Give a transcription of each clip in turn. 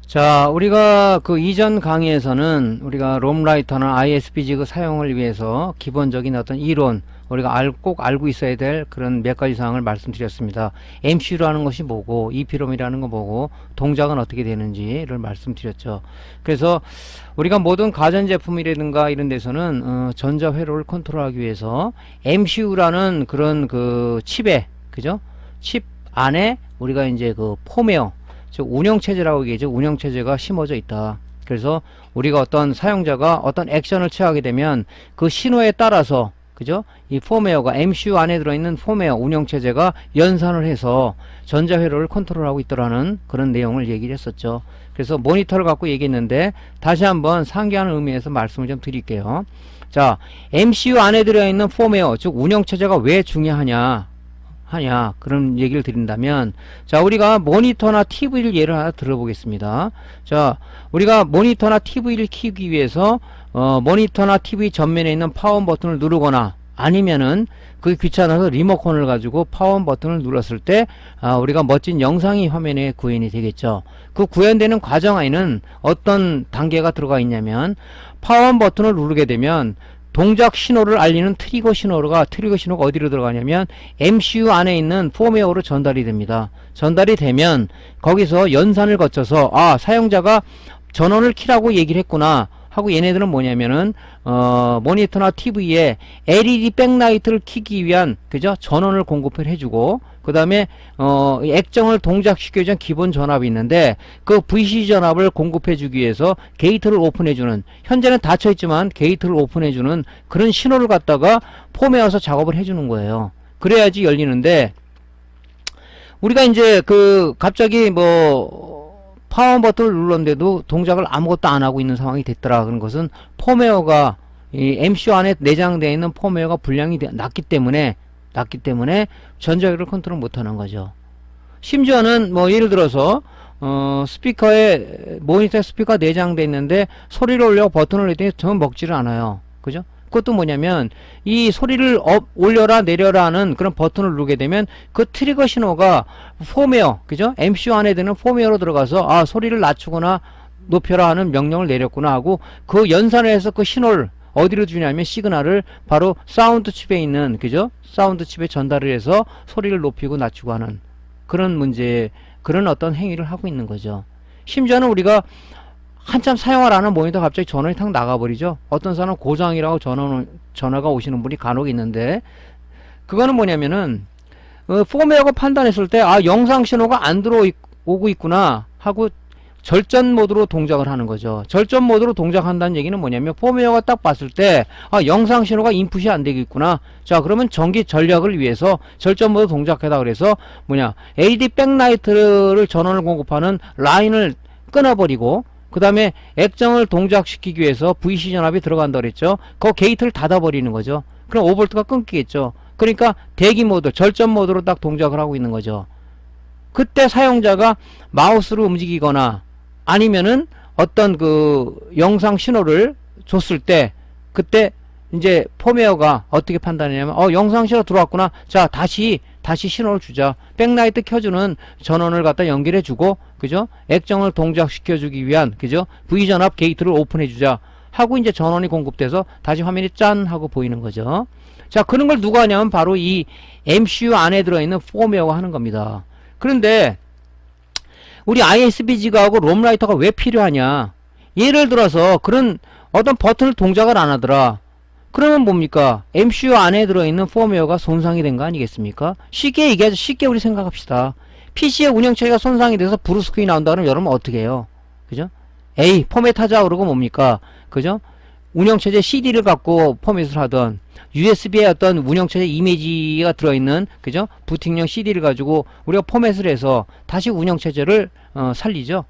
자, 우리가 그 이전 강의에서는 우리가 롬라이터나 ISBG 사용을 위해서 기본적인 어떤 이론, 우리가 꼭 알고 있어야 될 그런 몇 가지 사항을 말씀드렸습니다. MCU라는 것이 뭐고, EPROM이라는 거 뭐고, 동작은 어떻게 되는지를 말씀드렸죠. 그래서 우리가 모든 가전제품이라든가 이런 데서는 전자회로를 컨트롤하기 위해서 MCU라는 그런 그 칩에, 그죠? 칩 안에 우리가 이제 그 폼웨어, 즉 운영체제라고 얘기하죠. 운영체제가 심어져 있다. 그래서 우리가 어떤 사용자가 어떤 액션을 취하게 되면 그 신호에 따라서, 그죠? 이 폼웨어가 MCU 안에 들어있는 폼웨어 운영체제가 연산을 해서 전자회로를 컨트롤하고 있더라는 그런 내용을 얘기를 했었죠. 그래서 모니터를 갖고 얘기했는데 다시 한번 상기하는 의미에서 말씀을 좀 드릴게요. 자, MCU 안에 들어있는 폼웨어, 즉 운영체제가 왜 중요하냐 그런 얘기를 드린다면, 자, 우리가 모니터나 TV를 예를 하나 들어보겠습니다. 자, 우리가 모니터나 TV를 켜기 위해서 모니터나 TV 전면에 있는 파워 버튼을 누르거나 아니면은 그게 귀찮아서 리모컨을 가지고 파워 버튼을 눌렀을 때 우리가 멋진 영상이 화면에 구현이 되겠죠. 그 구현되는 과정 안에는 어떤 단계가 들어가 있냐면, 파워 버튼을 누르게 되면 동작 신호를 알리는 트리거 신호가 어디로 들어가냐면 MCU 안에 있는 폼웨어로 전달이 됩니다. 전달이 되면 거기서 연산을 거쳐서 사용자가 전원을 켜라고 얘기를 했구나 하고, 얘네들은 뭐냐면은 모니터나 TV에 LED 백라이트를 켜기 위한, 그죠? 전원을 공급을 해주고, 그 다음에 액정을 동작시키기 위한 기본 전압이 있는데 그 VC 전압을 공급해주기 위해서 게이트를 오픈해주는, 현재는 닫혀있지만 게이트를 오픈해주는 그런 신호를 갖다가 폼웨어에서 작업을 해주는 거예요. 그래야지 열리는데, 우리가 이제 갑자기 파워 버튼을 눌렀는데도 동작을 아무것도 안 하고 있는 상황이 됐더라. 그런 것은 폼웨어가, 이 MCU 안에 내장되어 있는 폼웨어가 불량이 났기 때문에 전자기를 컨트롤 못하는 거죠. 심지어는 예를 들어서 스피커에 모니터 스피커가 내장되어 있는데 소리를 올려 버튼을 내더니 전 먹지를 않아요. 그죠? 그것도 뭐냐면 이 소리를 올려라 내려라 하는 그런 버튼을 누르게 되면 그 트리거 신호가 폼웨어, 그죠? MCU 안에 드는 폼웨어로 들어가서 소리를 낮추거나 높여라 하는 명령을 내렸구나 하고, 그 연산을 해서 그 신호를 어디로 주냐면 시그널을 바로 사운드 칩에 있는, 그죠? 사운드 칩에 전달을 해서 소리를 높이고 낮추고 하는 그런 문제, 그런 어떤 행위를 하고 있는 거죠. 심지어는 우리가 한참 생활 안 하는 모니터 갑자기 전원이 탁 나가버리죠. 어떤 사람은 고장이라고 전화가 오시는 분이 간혹 있는데, 그거는 뭐냐면은 폼웨어가 판단했을 때 영상 신호가 안 들어오고 있구나 하고 절전 모드로 동작을 하는 거죠. 절전 모드로 동작한다는 얘기는 뭐냐면 폼웨어가 딱 봤을 때 영상 신호가 인풋이 안 되겠구나. 자, 그러면 전기 전략을 위해서 절전 모드 동작하다 그래서 LED 백라이트를 전원을 공급하는 라인을 끊어버리고, 그 다음에 액정을 동작시키기 위해서 VC 전압이 들어간다 그랬죠. 그 게이트를 닫아버리는 거죠. 그럼 5V가 끊기겠죠. 그러니까 대기 모드, 절전 모드로 딱 동작을 하고 있는 거죠. 그때 사용자가 마우스로 움직이거나 아니면은 어떤 영상 신호를 줬을 때, 그때 이제 폼웨어가 어떻게 판단하냐면 영상 신호 들어왔구나. 자, 다시 신호를 주자. 백라이트 켜주는 전원을 갖다 연결해 주고, 그죠? 액정을 동작시켜 주기 위한, 그죠? V전압 게이트를 오픈해 주자 하고 이제 전원이 공급돼서 다시 화면이 짠 하고 보이는 거죠. 자, 그런 걸 누가 하냐면 바로 이 MCU 안에 들어있는 폼웨어가 하는 겁니다. 그런데 우리 ISBG가 하고 롬라이터가 왜 필요하냐? 예를 들어서 그런 어떤 버튼을 동작을 안 하더라. 그러면 뭡니까? MCU 안에 들어있는 폼웨어가 손상이 된 거 아니겠습니까? 쉽게 얘기하죠. 쉽게 우리 생각합시다. PC의 운영체계가 손상이 돼서 브루스크린이 나온다 그러면 여러분 어떻게 해요? 그죠? 포맷하자 그러고 뭡니까? 그죠? 운영체제 CD를 갖고 포맷을 하던, USB에 어떤 운영체제 이미지가 들어있는, 그죠? 부팅용 CD를 가지고 우리가 포맷을 해서 다시 운영체제를 살리죠.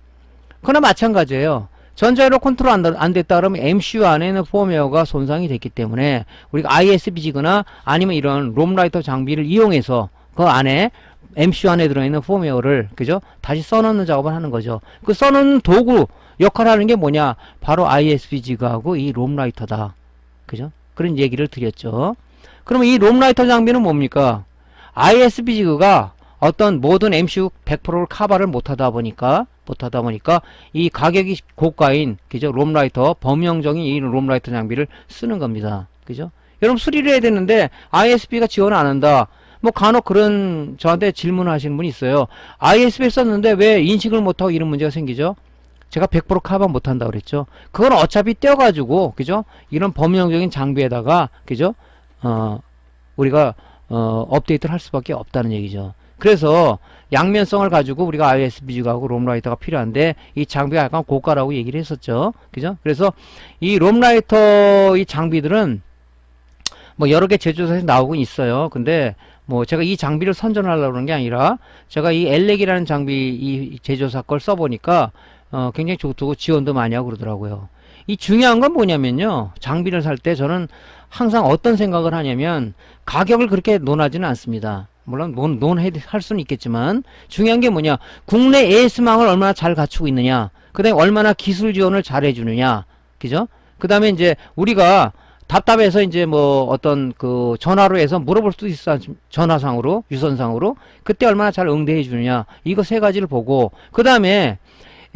그러나 마찬가지예요. 전자회로 컨트롤 안 됐다 그러면 MCU 안에는 폼웨어가 손상이 됐기 때문에 우리가 ISBG거나 아니면 이런 롬라이터 장비를 이용해서 그 안에 MCU 안에 들어있는 폼웨어를, 그죠? 다시 써넣는 작업을 하는 거죠. 그 써넣는 도구 역할을 하는 게 뭐냐? 바로 ISBG가 하고 이 롬라이터다. 그죠? 그런 얘기를 드렸죠. 그러면 이 롬라이터 장비는 뭡니까? ISBG가 어떤 모든 MCU 100%를 커버를 못하다 보니까 이 가격이 고가인 그죠 롬라이터 범용적인 이 롬라이터 장비를 쓰는 겁니다. 그죠? 여러분 수리를 해야 되는데 ISP가 지원 안 한다. 뭐 간혹 그런 저한테 질문하시는 분이 있어요. ISP 썼는데 왜 인식을 못하고 이런 문제가 생기죠? 제가 100% 커버 못한다 그랬죠. 그건 어차피 떼어가지고 그죠? 이런 범용적인 장비에다가 그죠? 우리가 업데이트를 할 수밖에 없다는 얘기죠. 그래서 양면성을 가지고 우리가 ISPG하고 롬라이터가 필요한데 이 장비가 약간 고가라고 얘기를 했었죠. 그죠? 그래서 이 롬라이터 이 장비들은 뭐 여러 개 제조사에서 나오고 있어요. 근데 뭐 제가 이 장비를 선전하려고 그런 게 아니라 제가 이 엘렉이라는 장비 이 제조사 걸 써보니까 굉장히 좋고 지원도 많이 하고 그러더라고요. 이 중요한 건 뭐냐면요. 장비를 살 때 저는 항상 어떤 생각을 하냐면 가격을 그렇게 논하지는 않습니다. 물론 논할 수는 있겠지만 중요한 게 뭐냐. 국내 AS망을 얼마나 잘 갖추고 있느냐. 그 다음에 얼마나 기술 지원을 잘 해주느냐. 그죠? 그 다음에 이제 우리가 답답해서 이제 뭐 어떤 그 전화로 해서 물어볼 수도 있어. 전화상으로, 유선상으로. 그때 얼마나 잘 응대해 주느냐. 이거 세 가지를 보고 그 다음에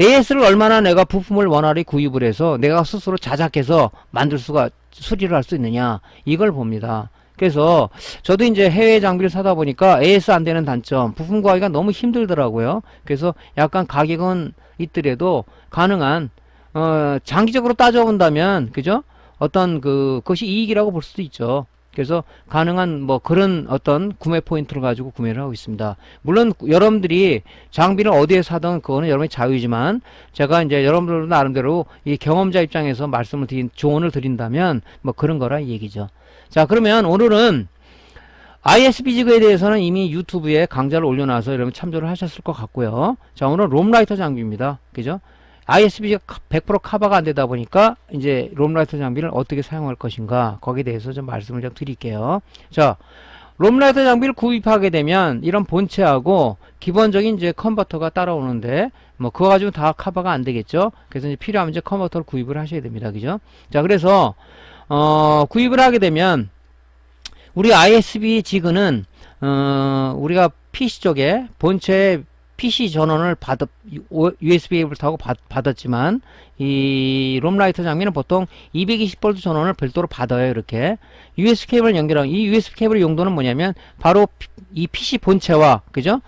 AS를 얼마나 내가 부품을 원활히 구입을 해서 내가 스스로 자작해서 만들 수가 수리를 할 수 있느냐. 이걸 봅니다. 그래서 저도 이제 해외 장비를 사다 보니까 AS 안 되는 단점, 부품 구하기가 너무 힘들더라고요. 그래서 약간 가격은 있더라도 가능한 장기적으로 따져본다면 그죠? 어떤 그것이 이익이라고 볼 수도 있죠. 그래서 가능한 뭐 그런 어떤 구매 포인트를 가지고 구매를 하고 있습니다. 물론 여러분들이 장비를 어디에 사든 그거는 여러분의 자유지만 제가 이제 여러분들 나름대로 이 경험자 입장에서 말씀을 조언을 드린다면 뭐 그런 거라 이 얘기죠. 자, 그러면 오늘은 ISPG에 대해서는 이미 유튜브에 강좌를 올려놔서 여러분 참조를 하셨을 것 같고요. 자, 오늘 롬라이터 장비입니다. 그죠? ISP가 100% 커버가 안 되다 보니까 이제 롬라이터 장비를 어떻게 사용할 것인가 거기에 대해서 좀 말씀을 좀 드릴게요. 자, 롬라이터 장비를 구입하게 되면 이런 본체하고 기본적인 이제 컨버터가 따라오는데 뭐 그거 가지고 다 커버가 안 되겠죠. 그래서 이제 필요하면 이제 컨버터를 구입을 하셔야 됩니다. 그죠? 자, 그래서 구입을 하게 되면 우리 ISP 지그는 우리가 PC 쪽에 본체 PC 전원을 USB 케이블 타고 받았지만 이 롬라이터 장비는 보통 220V 전원을 별도로 받아요. 이렇게 USB 케이블을 연결하고 이 USB 케이블의 용도는 뭐냐면 바로 이 PC 본체와 그죠?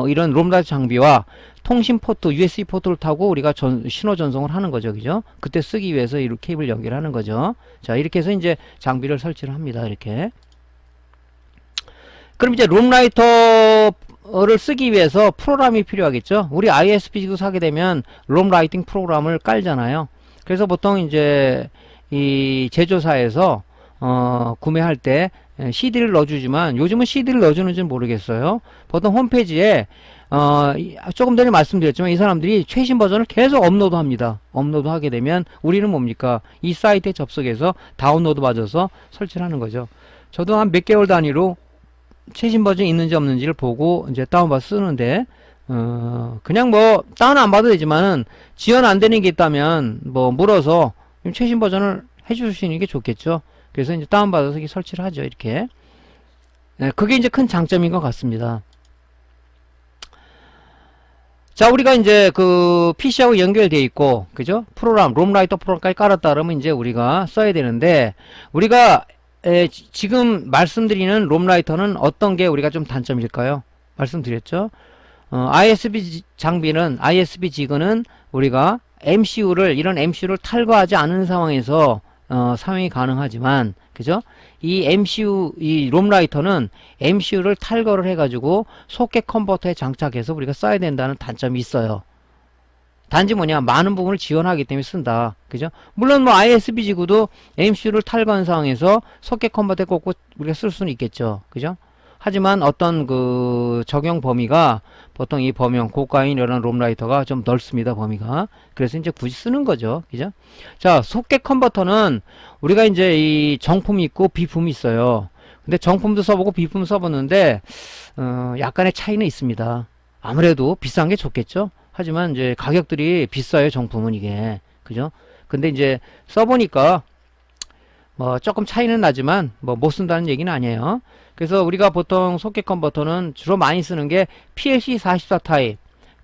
이런 롬라이터 장비와 통신 포트 USB 포트를 타고 우리가 신호 전송을 하는 거죠. 그죠? 그때 쓰기 위해서 이 케이블 연결하는 거죠. 자, 이렇게 해서 이제 장비를 설치를 합니다. 이렇게. 그럼 이제 롬라이터를 쓰기 위해서 프로그램이 필요하겠죠. 우리 ISP 사게 되면 롬라이팅 프로그램을 깔잖아요. 그래서 보통 이제 이 제조사에서 구매할 때 CD를 넣어주지만 요즘은 CD를 넣어주는지는 모르겠어요. 보통 홈페이지에 조금 전에 말씀드렸지만 이 사람들이 최신 버전을 계속 업로드합니다. 업로드하게 되면 우리는 뭡니까? 이 사이트에 접속해서 다운로드 받아서 설치를 하는 거죠. 저도 한 몇 개월 단위로 최신 버전이 있는지 없는지를 보고 이제 다운받아 쓰는데 그냥 뭐 다운 안 받아도 되지만은 지원 안 되는 게 있다면 뭐 물어서 최신 버전을 해주시는 게 좋겠죠. 그래서 이제 다운받아서 이렇게 설치를 하죠. 이렇게. 그게 이제 큰 장점인 것 같습니다. 자, 우리가 이제 그 PC하고 연결되어 있고 그죠? 프로그램 롬라이터 프로그램까지 깔았다 그러면 이제 우리가 써야 되는데 우리가 지금 말씀드리는 롬라이터는 어떤 게 우리가 좀 단점일까요? 말씀드렸죠. ISP 장비는 ISP 지그는 우리가 이런 MCU를 탈거하지 않은 상황에서 사용이 가능하지만 그죠? 이 롬라이터는 MCU를 탈거를 해가지고 소켓 컨버터에 장착해서 우리가 써야 된다는 단점이 있어요. 단지 뭐냐, 많은 부분을 지원하기 때문에 쓴다. 그죠? 물론 뭐 ISP 지구도 MCU를 탈거한 상황에서 소켓 컨버터에 꽂고 우리가 쓸 수는 있겠죠. 그죠? 하지만 어떤 그 적용 범위가 보통 이 범용 고가인 이런 롬라이터가 좀 넓습니다. 범위가. 그래서 이제 굳이 쓰는 거죠. 그죠? 자, 소켓 컨버터는 우리가 이제 이 정품이 있고 비품이 있어요. 근데 정품도 써보고 비품 써봤는데 약간의 차이는 있습니다. 아무래도 비싼 게 좋겠죠. 하지만 이제 가격들이 비싸요. 정품은 이게. 그죠? 근데 이제 써보니까 뭐 조금 차이는 나지만 뭐 못 쓴다는 얘기는 아니에요. 그래서 우리가 보통 소켓 컨버터는 주로 많이 쓰는 게 PLC44 타입,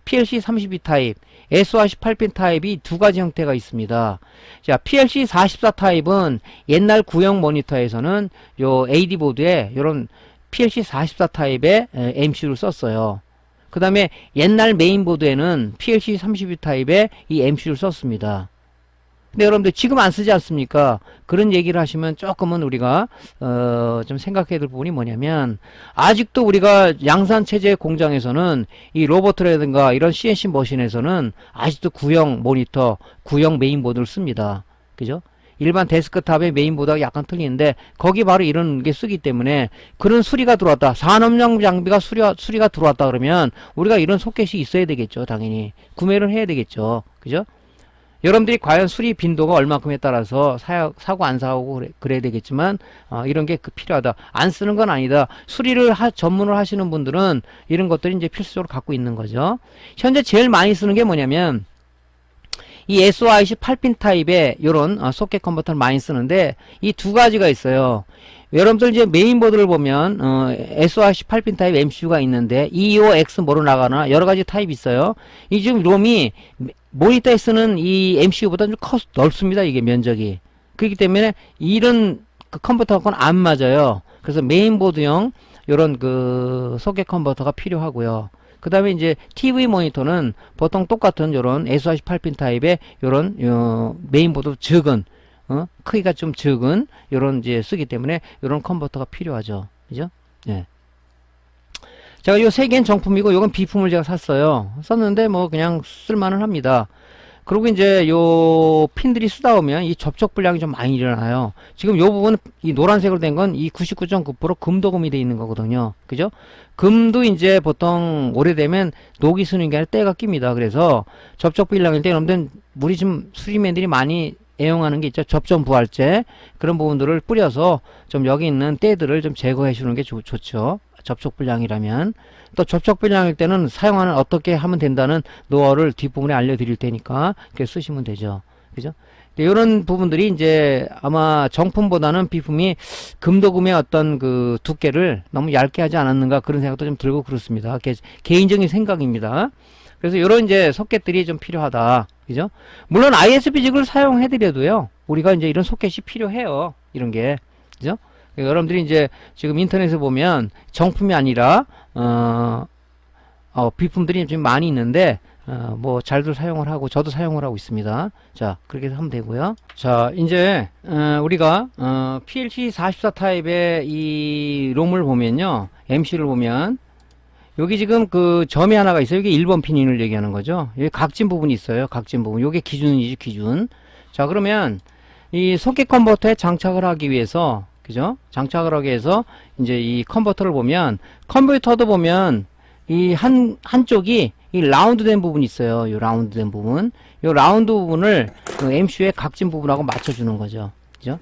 PLC32 타입, SOR18핀 타입이 두 가지 형태가 있습니다. 자, PLC44 타입은 옛날 구형 모니터에서는 요 AD 보드에 요런 PLC44 타입의 MCU를 썼어요. 그 다음에 옛날 메인보드에는 PLC32 타입의 이 MCU를 썼습니다. 근데 여러분들 지금 안 쓰지 않습니까? 그런 얘기를 하시면 조금은 우리가 좀 생각해야 될 부분이 뭐냐면, 아직도 우리가 양산체제 공장에서는 이 로봇이라든가 이런 CNC 머신에서는 아직도 구형 모니터, 구형 메인보드를 씁니다. 그죠? 일반 데스크탑의 메인보드가 약간 틀리는데 거기 바로 이런 게 쓰기 때문에, 그런 수리가 들어왔다, 산업용 장비가 수리가 들어왔다 그러면 우리가 이런 소켓이 있어야 되겠죠. 당연히 구매를 해야 되겠죠. 그죠? 여러분들이 과연 수리 빈도가 얼마큼에 따라서 사고 안 사고 그래야 되겠지만, 이런 게 필요하다. 안 쓰는 건 아니다. 수리를 전문을 하시는 분들은 이런 것들이 이제 필수적으로 갖고 있는 거죠. 현재 제일 많이 쓰는 게 뭐냐면 이 SOIC 8핀 타입의 요런 소켓 컨버터를 많이 쓰는데, 이 두 가지가 있어요. 여러분들 이제 메인보드를 보면 SOIC 8핀 타입 MCU가 있는데 EOX 뭐로 나가나 여러 가지 타입이 있어요. 이 지금 롬이 모니터에 쓰는 이 MCU보다 좀 넓습니다. 이게 면적이. 그렇기 때문에 이런 그 컨버터하고는 안 맞아요. 그래서 메인보드용 요런 그 소켓 컨버터가 필요하고요. 그 다음에 이제 TV 모니터는 보통 똑같은 요런 SOIC 8핀 타입의 요런 메인보드 적은 크기가 좀 적은 요런 이제 쓰기 때문에 요런 컨버터가 필요하죠. 그죠? 예. 제가 요 세 개는 정품이고 요건 비품을 제가 샀어요. 썼는데 뭐 그냥 쓸만은 합니다. 그리고 이제 요 핀들이 쓰다 보면 이 접촉 불량이 좀 많이 일어나요. 지금 요 부분 이 노란색으로 된 건 이 99.9% 금도금이 돼 있는 거거든요. 그죠? 금도 이제 보통 오래되면 녹이 쓰는 게 아니라 때가 낍니다. 그래서 접촉 불량일 때 여러분들 우리 지금 수리맨들이 많이 애용하는 게 있죠. 접점 부활제, 그런 부분들을 뿌려서 좀 여기 있는 때들을 좀 제거해 주는 게 좋죠. 접촉 불량이라면. 또 접촉 불량일 때는 사용하는 어떻게 하면 된다는 노하우를 뒷부분에 알려드릴 테니까 그렇게 쓰시면 되죠. 그죠? 이런 부분들이 이제 아마 정품보다는 비품이 금도금의 어떤 그 두께를 너무 얇게 하지 않았는가, 그런 생각도 좀 들고 그렇습니다. 개인적인 생각입니다. 그래서 이런 이제 소켓들이 좀 필요하다. 그죠? 물론 ISP 직을 사용해드려도요, 우리가 이제 이런 소켓이 필요해요. 이런 게. 그죠? 여러분들이 이제 지금 인터넷에 보면 정품이 아니라, 비품들이 좀 많이 있는데, 뭐 잘들 사용을 하고 저도 사용을 하고 있습니다. 자, 그렇게 해서 하면 되고요. 자, 이제 우리가 PLC44 타입의 이 롬을 보면요, MC를 보면 여기 지금 그 점이 하나가 있어요. 이게 1번 핀을 얘기하는 거죠. 여기 각진 부분이 있어요. 각진 부분. 요게 기준이지, 기준. 자, 그러면 이 소켓 컨버터에 장착을 하기 위해서, 그죠? 장착을 하기 위해서 이제 이 컨버터를 보면, 컴퓨터도 보면 이 한쪽이 이 라운드 된 부분이 있어요. 요 라운드 된 부분. 요 라운드 부분을 그 MCU의 각진 부분하고 맞춰주는 거죠. 그죠?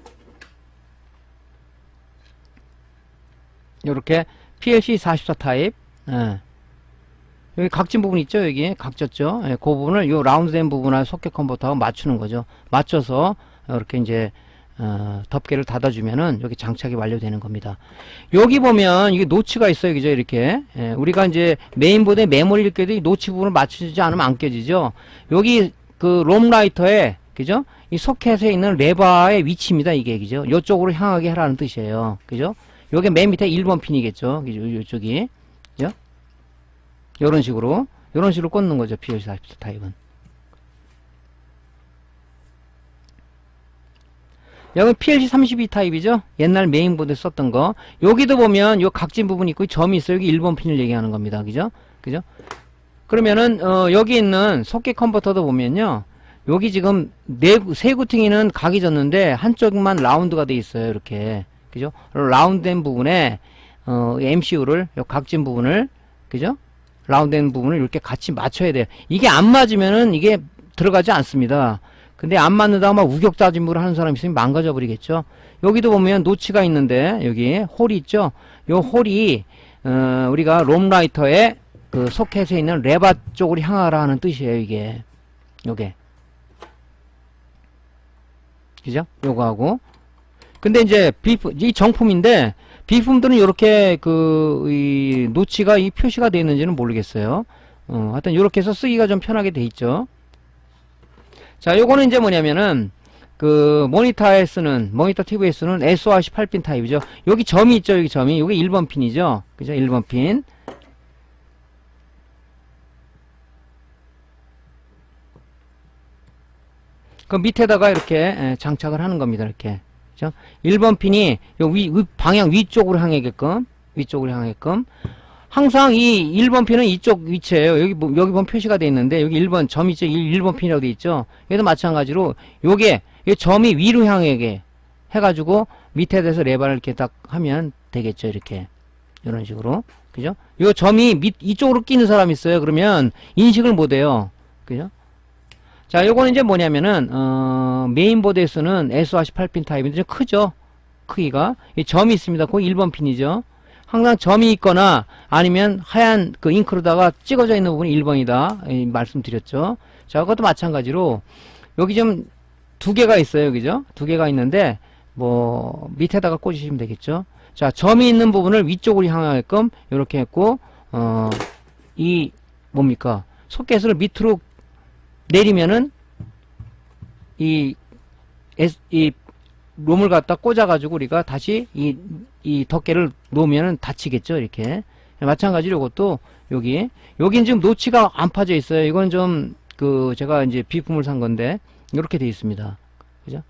요렇게 PLC44 타입. 예. 여기 각진 부분 있죠? 여기 각졌죠? 예, 그 부분을 요 라운드 된 부분하고 소켓 컨버터하고 맞추는 거죠. 맞춰서 이렇게 이제 덮개를 닫아주면은 여기 장착이 완료되는 겁니다. 여기 보면 이게 노치가 있어요. 그죠? 이렇게. 예, 우리가 이제 메인보드에 메모리를 껴도 이 노치 부분을 맞추지 않으면 안 껴지죠? 여기 그 롬라이터에, 그죠? 이 소켓에 있는 레버의 위치입니다. 이게, 그죠? 요쪽으로 향하게 하라는 뜻이에요. 그죠? 요게 맨 밑에 1번 핀이겠죠? 그죠? 요쪽이. 그죠? 요런 식으로 꽂는 거죠. PLC44 타입은. 여기 PLC32 타입이죠. 옛날 메인보드에 썼던 거. 여기도 보면 요 각진 부분이 있고 점이 있어요. 여기 1번 핀을 얘기하는 겁니다. 그죠? 그죠? 그러면은 여기 있는 소켓 컨버터도 보면요, 여기 지금 세 구퉁이는 각이 졌는데 한쪽만 라운드가 돼 있어요. 이렇게. 그죠? 라운드 된 부분에 MCU를 요 각진 부분을, 그죠? 라운드 된 부분을 이렇게 같이 맞춰야 돼요. 이게 안 맞으면은 이게 들어가지 않습니다. 근데 안 맞는다고 막 우격다짐으로 하는 사람이 있으면 망가져 버리겠죠. 여기도 보면 노치가 있는데 여기 홀이 있죠. 요 홀이 우리가 롬라이터의 그 소켓에 있는 레바 쪽으로 향하라 하는 뜻이에요. 이게 요게, 그죠? 요거하고 근데 이제 이 정품인데 비품들은 이렇게 이 노치가 이 표시가 되어 있는지는 모르겠어요. 하여튼 이렇게 해서 쓰기가 좀 편하게 돼 있죠. 자, 요거는 이제 뭐냐면은 그 모니터에 쓰는 모니터 TV에 쓰는 SORC 8핀 타입이죠. 여기 점이 있죠. 여기 점이. 요게 1번 핀이죠. 그죠? 1번 핀. 그 밑에다가 이렇게 장착을 하는 겁니다. 이렇게. 그죠? 1번 핀이 요 방향 위쪽으로 향하게끔 항상 이 1번 핀은 이쪽 위치에요. 여기 보면 표시가 되어 있는데 여기 1번 점 있죠. 1번 핀이라고 되어 있죠. 얘도 마찬가지로 요게 이 점이 위로 향하게 해가지고 밑에 대서 레버를 이렇게 딱 하면 되겠죠. 이렇게 이런 식으로. 그죠? 요 점이 이쪽으로 끼는 사람이 있어요. 그러면 인식을 못해요. 그죠? 자, 요거는 이제 뭐냐면은 메인보드에 쓰는 SORC 8핀 타입인데 좀 크죠. 크기가 이 점이 있습니다. 거기 1번 핀이죠. 항상 점이 있거나 아니면 하얀 그 잉크로다가 찍어져 있는 부분이 1번이다 말씀드렸죠. 자, 그것도 마찬가지로 여기 좀 두 개가 있어요. 그죠? 두 개가 있는데 뭐 밑에다가 꽂으시면 되겠죠. 자, 점이 있는 부분을 위쪽으로 향하게끔 이렇게 했고 이 뭡니까? 소켓을 밑으로 내리면은 이 롬을 갖다 꽂아가지고 우리가 다시 이 덮개를 놓으면은 닫히겠죠. 이렇게. 마찬가지로 이것도 여긴 지금 노치가 안 파져 있어요. 이건 좀 제가 이제 비품을 산 건데 이렇게 되어 있습니다. 그죠?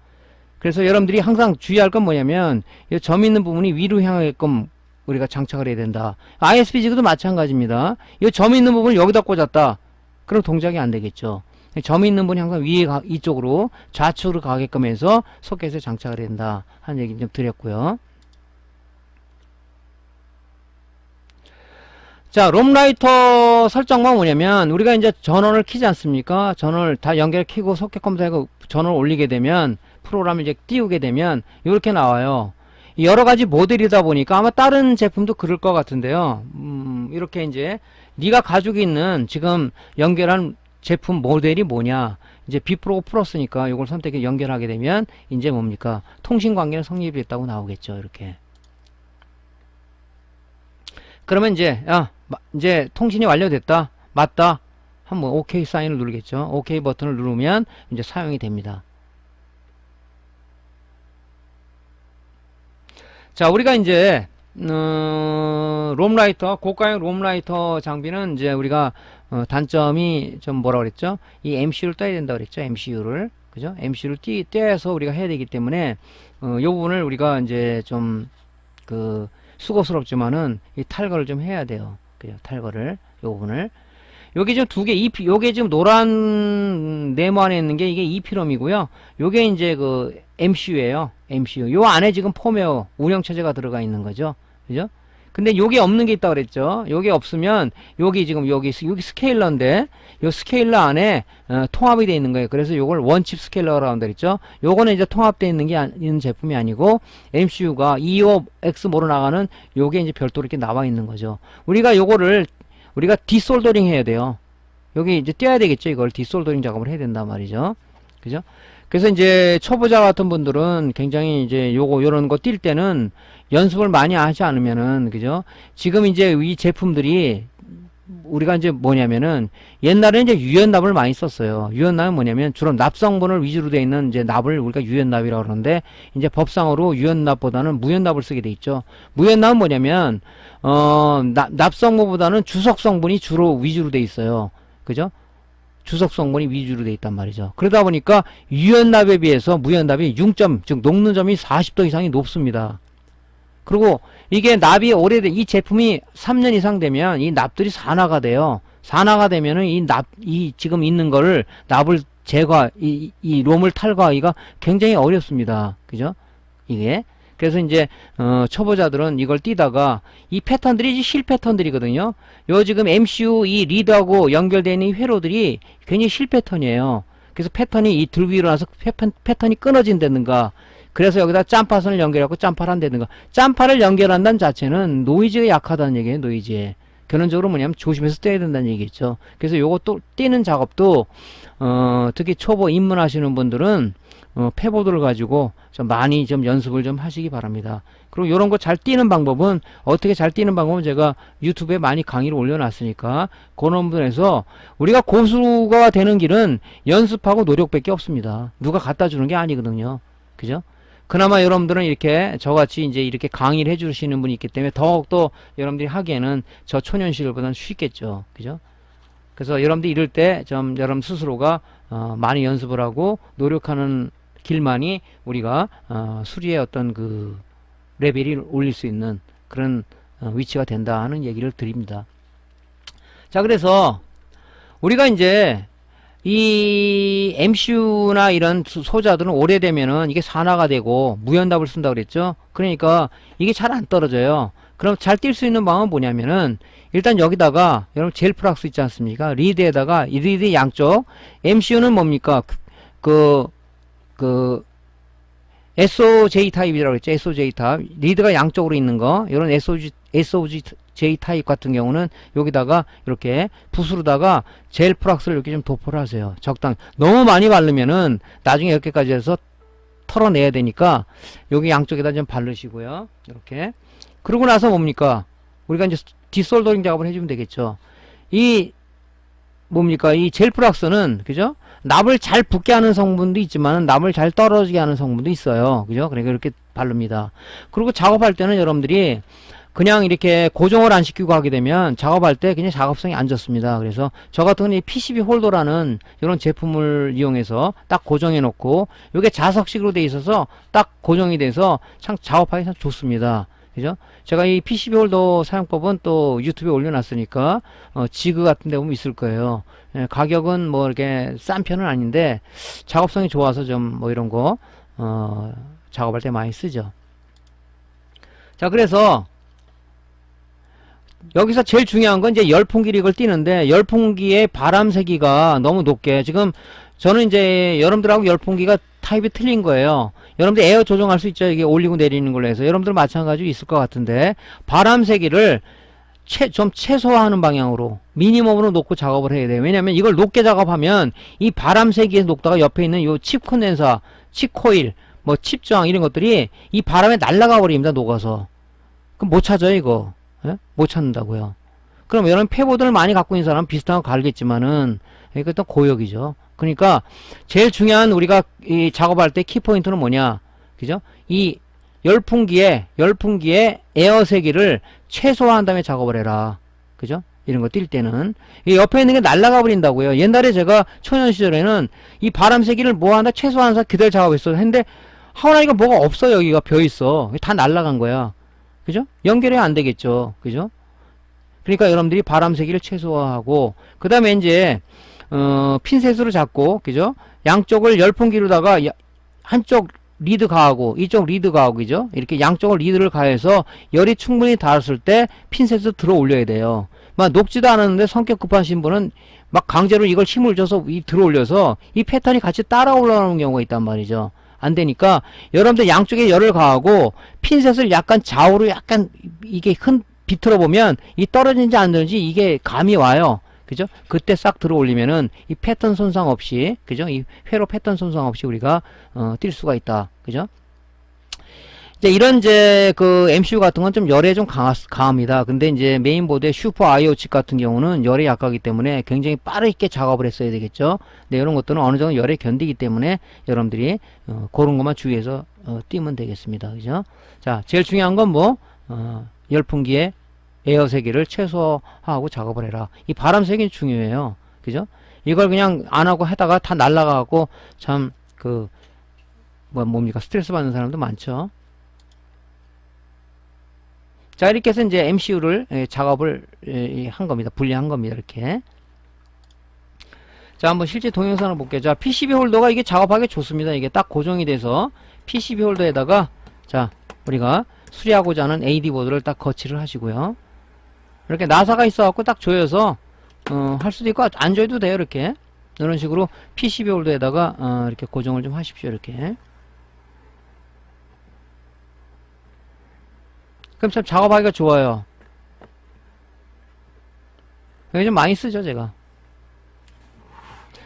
그래서 여러분들이 항상 주의할 건 뭐냐면 이 점 있는 부분이 위로 향하게끔 우리가 장착을 해야 된다. ISPG도 마찬가지입니다. 이 점 있는 부분을 여기다 꽂았다. 그럼 동작이 안 되겠죠. 점이 있는 분이 항상 위에 이쪽으로 좌측으로 가게끔 해서 소켓에 장착을 해야 된다 하는 얘기 좀 드렸고요. 자, 롬라이터 설정만 뭐냐면 우리가 이제 전원을 켜지 않습니까? 전원을 다 연결 켜고 소켓 컴퓨터에 전원을 올리게 되면 프로그램을 이제 띄우게 되면 이렇게 나와요. 여러 가지 모델이다 보니까 아마 다른 제품도 그럴 것 같은데요. 이렇게 이제 네가 가지고 있는 지금 연결한 제품 모델이 뭐냐, 이제 비프로 플러스니까 이걸 선택해 연결하게 되면 이제 뭡니까? 통신 관계는 성립이 됐다고 나오겠죠. 이렇게. 그러면 이제 이제 통신이 완료됐다. 맞다. 한번 OK 사인을 누르겠죠. OK 버튼을 누르면 이제 사용이 됩니다. 자, 우리가 이제 롬라이터, 고가형 롬라이터 장비는 이제 우리가 단점이 좀 뭐라 그랬죠? 이 MCU를 떠야 된다 그랬죠? MCU를. 그죠? MCU를 떼서 우리가 해야 되기 때문에 이 부분을 우리가 이제 좀 수고스럽지만은 이 탈거를 좀 해야 돼요. 그죠? 탈거를 이 부분을. 요게 지금 두 개, 요게 지금 노란 네모 안에 있는 게 이게 EPROM이고요. 요게 이제 MCU예요. MCU. 요 안에 지금 폼웨어 운영체제가 들어가 있는 거죠. 그죠? 근데 요게 없는 게 있다 그랬죠. 요게 없으면 여기 스케일러인데 요 스케일러 안에 통합이 되어 있는 거예요. 그래서 요걸 원칩 스케일러라고 한다 그랬죠. 요거는 이제 통합되어 있는 게 있는 제품이 아니고 MCU가 EOX 모로 나가는 요게 이제 별도로 이렇게 나와 있는 거죠. 우리가 요거를 우리가 디솔더링 해야 돼요. 여기 이제 떼야 되겠죠. 이걸 디솔더링 작업을 해야 된단 말이죠. 그죠? 그래서 이제 초보자 같은 분들은 굉장히 이제 요런 거 뛸 때는 연습을 많이 하지 않으면은, 그죠? 지금 이제 이 제품들이 우리가 이제 뭐냐면은 옛날에 이제 유연납을 많이 썼어요. 유연납은 뭐냐면 주로 납성분을 위주로 되어 있는 이제 납을 우리가 유연납이라고 그러는데 이제 법상으로 유연납보다는 무연납을 쓰게 돼 있죠. 무연납은 뭐냐면 납성분보다는 주석성분이 주로 위주로 돼 있어요. 그죠? 주석성분이 위주로 돼 있단 말이죠. 그러다 보니까 유연납에 비해서 무연납이 융점, 즉 녹는 점이 40도 이상이 높습니다. 그리고 이게 납이 오래된 이 제품이 3년 이상 되면 이 납들이 산화가 돼요. 산화가 되면은 이 지금 있는 거를 납을 이 롬을 탈거하기가 굉장히 어렵습니다. 그죠? 이게. 그래서 이제 초보자들은 이걸 띄다가 이 패턴들이 실 패턴들이거든요. 요 지금 MCU 이 리드하고 연결되어 있는 이 회로들이 굉장히 실 패턴이에요. 그래서 패턴이 이 들고 일어나서 패턴이 끊어진다든가, 그래서 여기다 짬파선을 연결하고 짬파를 한다든가. 짬파를 연결한다는 자체는 노이즈가 약하다는 얘기예요. 노이즈에. 결론적으로 뭐냐면 조심해서 떼야 된다는 얘기겠죠. 그래서 요것도 떼는 작업도 특히 초보 입문하시는 분들은 패보드를 가지고 좀 많이 좀 연습을 좀 하시기 바랍니다. 그리고 요런 거 잘 띄는 방법은 어떻게 잘 띄는 방법은 제가 유튜브에 많이 강의를 올려놨으니까 그런 부분에서 우리가 고수가 되는 길은 연습하고 노력밖에 없습니다. 누가 갖다 주는 게 아니거든요. 그죠? 그나마 여러분들은 이렇게 저같이 이제 이렇게 강의를 해주시는 분이 있기 때문에 더욱더 여러분들이 하기에는 저 초년시절보다는 쉽겠죠. 그죠? 그래서 여러분들이 이럴 때 좀 여러분 스스로가 많이 연습을 하고 노력하는 길만이 우리가 수리의 어떤 그 레벨이 올릴 수 있는 그런 위치가 된다 하는 얘기를 드립니다. 자, 그래서 우리가 이제 이 MCU나 이런 소자들은 오래되면은 이게 산화가 되고 무연답을 쓴다 그랬죠. 그러니까 이게 잘 안 떨어져요. 그럼 잘 뛸 수 있는 방법은 뭐냐면은 일단 여기다가 여러분 젤 플락스 있지 않습니까? 리드에다가 이 리드 양쪽 MCU는 뭡니까? 그 SOJ 타입이라고 했죠. SOJ 타입. 리드가 양쪽으로 있는 거. 이런 SOJ 타입 같은 경우는 여기다가 이렇게 붓으로다가 젤 플락스를 이렇게 좀 도포를 하세요. 적당. 너무 많이 바르면은 나중에 이렇게까지 해서 털어내야 되니까 여기 양쪽에다 좀 바르시고요. 이렇게. 그러고 나서 뭡니까? 우리가 이제 디솔더링 작업을 해주면 되겠죠. 이 뭡니까? 이 젤 플락스는 그죠? 납을 잘 붙게 하는 성분도 있지만 납을 잘 떨어지게 하는 성분도 있어요. 그죠? 그러니까 이렇게 바릅니다. 그리고 작업할 때는 여러분들이 그냥 이렇게 고정을 안 시키고 하게 되면 작업할 때 그냥 작업성이 안 좋습니다. 그래서 저 같은 경우는 이 PCB 홀더라는 이런 제품을 이용해서 딱 고정해 놓고 이게 자석식으로 돼 있어서 딱 고정이 돼서 참 작업하기 참 좋습니다. 그죠? 제가 이 PCB 홀더 사용법은 또 유튜브에 올려놨으니까 지그 같은 데 보면 있을 거예요. 예, 가격은 뭐 이렇게 싼 편은 아닌데 작업성이 좋아서 좀 뭐 이런 거 작업할 때 많이 쓰죠. 자, 그래서 여기서 제일 중요한 건 이제 열풍기 릭을 띄는데 열풍기의 바람 세기가 너무 높게 지금 저는 이제 여러분들하고 열풍기가 타입이 틀린 거예요. 여러분들 에어 조정할 수 있죠. 이게 올리고 내리는 걸로 해서 여러분들 마찬가지로 있을 것 같은데 바람 세기를 좀 최소화하는 방향으로 미니멈으로 놓고 작업을 해야 돼요. 왜냐면 이걸 높게 작업하면 이 바람 세기에서 녹다가 옆에 있는 요 칩 콘덴서, 칩 코일, 뭐 칩 저항 이런 것들이 이 바람에 날아가 버립니다. 녹아서. 그럼 못 찾아요 이거. 예? 못 찾는다고요. 그럼 여러분 패보드를 많이 갖고 있는 사람은 비슷한 거 갈겠지만은 이것도 고역이죠. 그러니까 제일 중요한 우리가 이 작업할 때 키포인트는 뭐냐, 그죠? 이 열풍기에 에어 세기를 최소화한 다음에 작업을 해라, 그죠? 이런 거 뛸 때는 이 옆에 있는 게 날아가 버린다고요. 옛날에 제가 초년 시절에는 이 바람 세기를 뭐 하나 최소화해서 그대로 작업했어. 했는데 하나니까 뭐가 없어. 여기가 벼 있어. 다 날아간 거야. 그죠? 연결이 안 되겠죠. 그죠? 그러니까 여러분들이 바람 세기를 최소화하고 그 다음에 이제 핀셋으로 잡고, 그죠? 양쪽을 열풍기로다가 한쪽 리드 가하고 이쪽 리드 가하고, 그죠? 이렇게 양쪽을 리드를 가해서 열이 충분히 닿았을 때 핀셋을 들어 올려야 돼요. 막 녹지도 않았는데 성격 급하신 분은 막 강제로 이걸 힘을 줘서 들어 올려서 이 패턴이 같이 따라 올라오는 경우가 있단 말이죠. 안 되니까 여러분들 양쪽에 열을 가하고 핀셋을 약간 좌우로 약간 이게 비틀어 보면 이 떨어지는지 안 떨어지는지 이게 감이 와요. 그죠? 그때 싹 들어 올리면은 이 패턴 손상 없이, 그죠? 이 회로 패턴 손상 없이 우리가 뛸 수가 있다. 그죠? 이제 이런 이제 그 MCU 같은 건 좀 열에 좀 강합니다. 근데 이제 메인보드의 슈퍼 IO 칩 같은 경우는 열에 약하기 때문에 굉장히 빠르게 작업을 했어야 되겠죠. 근데 이런 것들은 어느 정도 열에 견디기 때문에 여러분들이 그런 것만 주의해서 띄면 되겠습니다. 그죠? 자, 제일 중요한 건 뭐 열풍기에 에어 세기를 최소화하고 작업을 해라. 이 바람 세기는 중요해요. 그죠? 이걸 그냥 안 하고 하다가 다 날아가고 참 뭡니까? 스트레스 받는 사람도 많죠. 자, 이렇게 해서 이제 MCU를 작업을 한 겁니다. 분리한 겁니다. 이렇게. 자, 한번 실제 동영상을 볼게요. 자, PCB 홀더가 이게 작업하기 좋습니다. 이게 딱 고정이 돼서 PCB 홀더에다가 자, 우리가 수리하고자 하는 AD 보드를 딱 거치를 하시고요. 이렇게 나사가 있어갖고 딱 조여서 할 수도 있고 안 조여도 돼요. 이렇게 이런 식으로 PCB 홀더에다가 이렇게 고정을 좀 하십시오. 이렇게. 그럼 참 작업하기가 좋아요. 이게 좀 많이 쓰죠, 제가.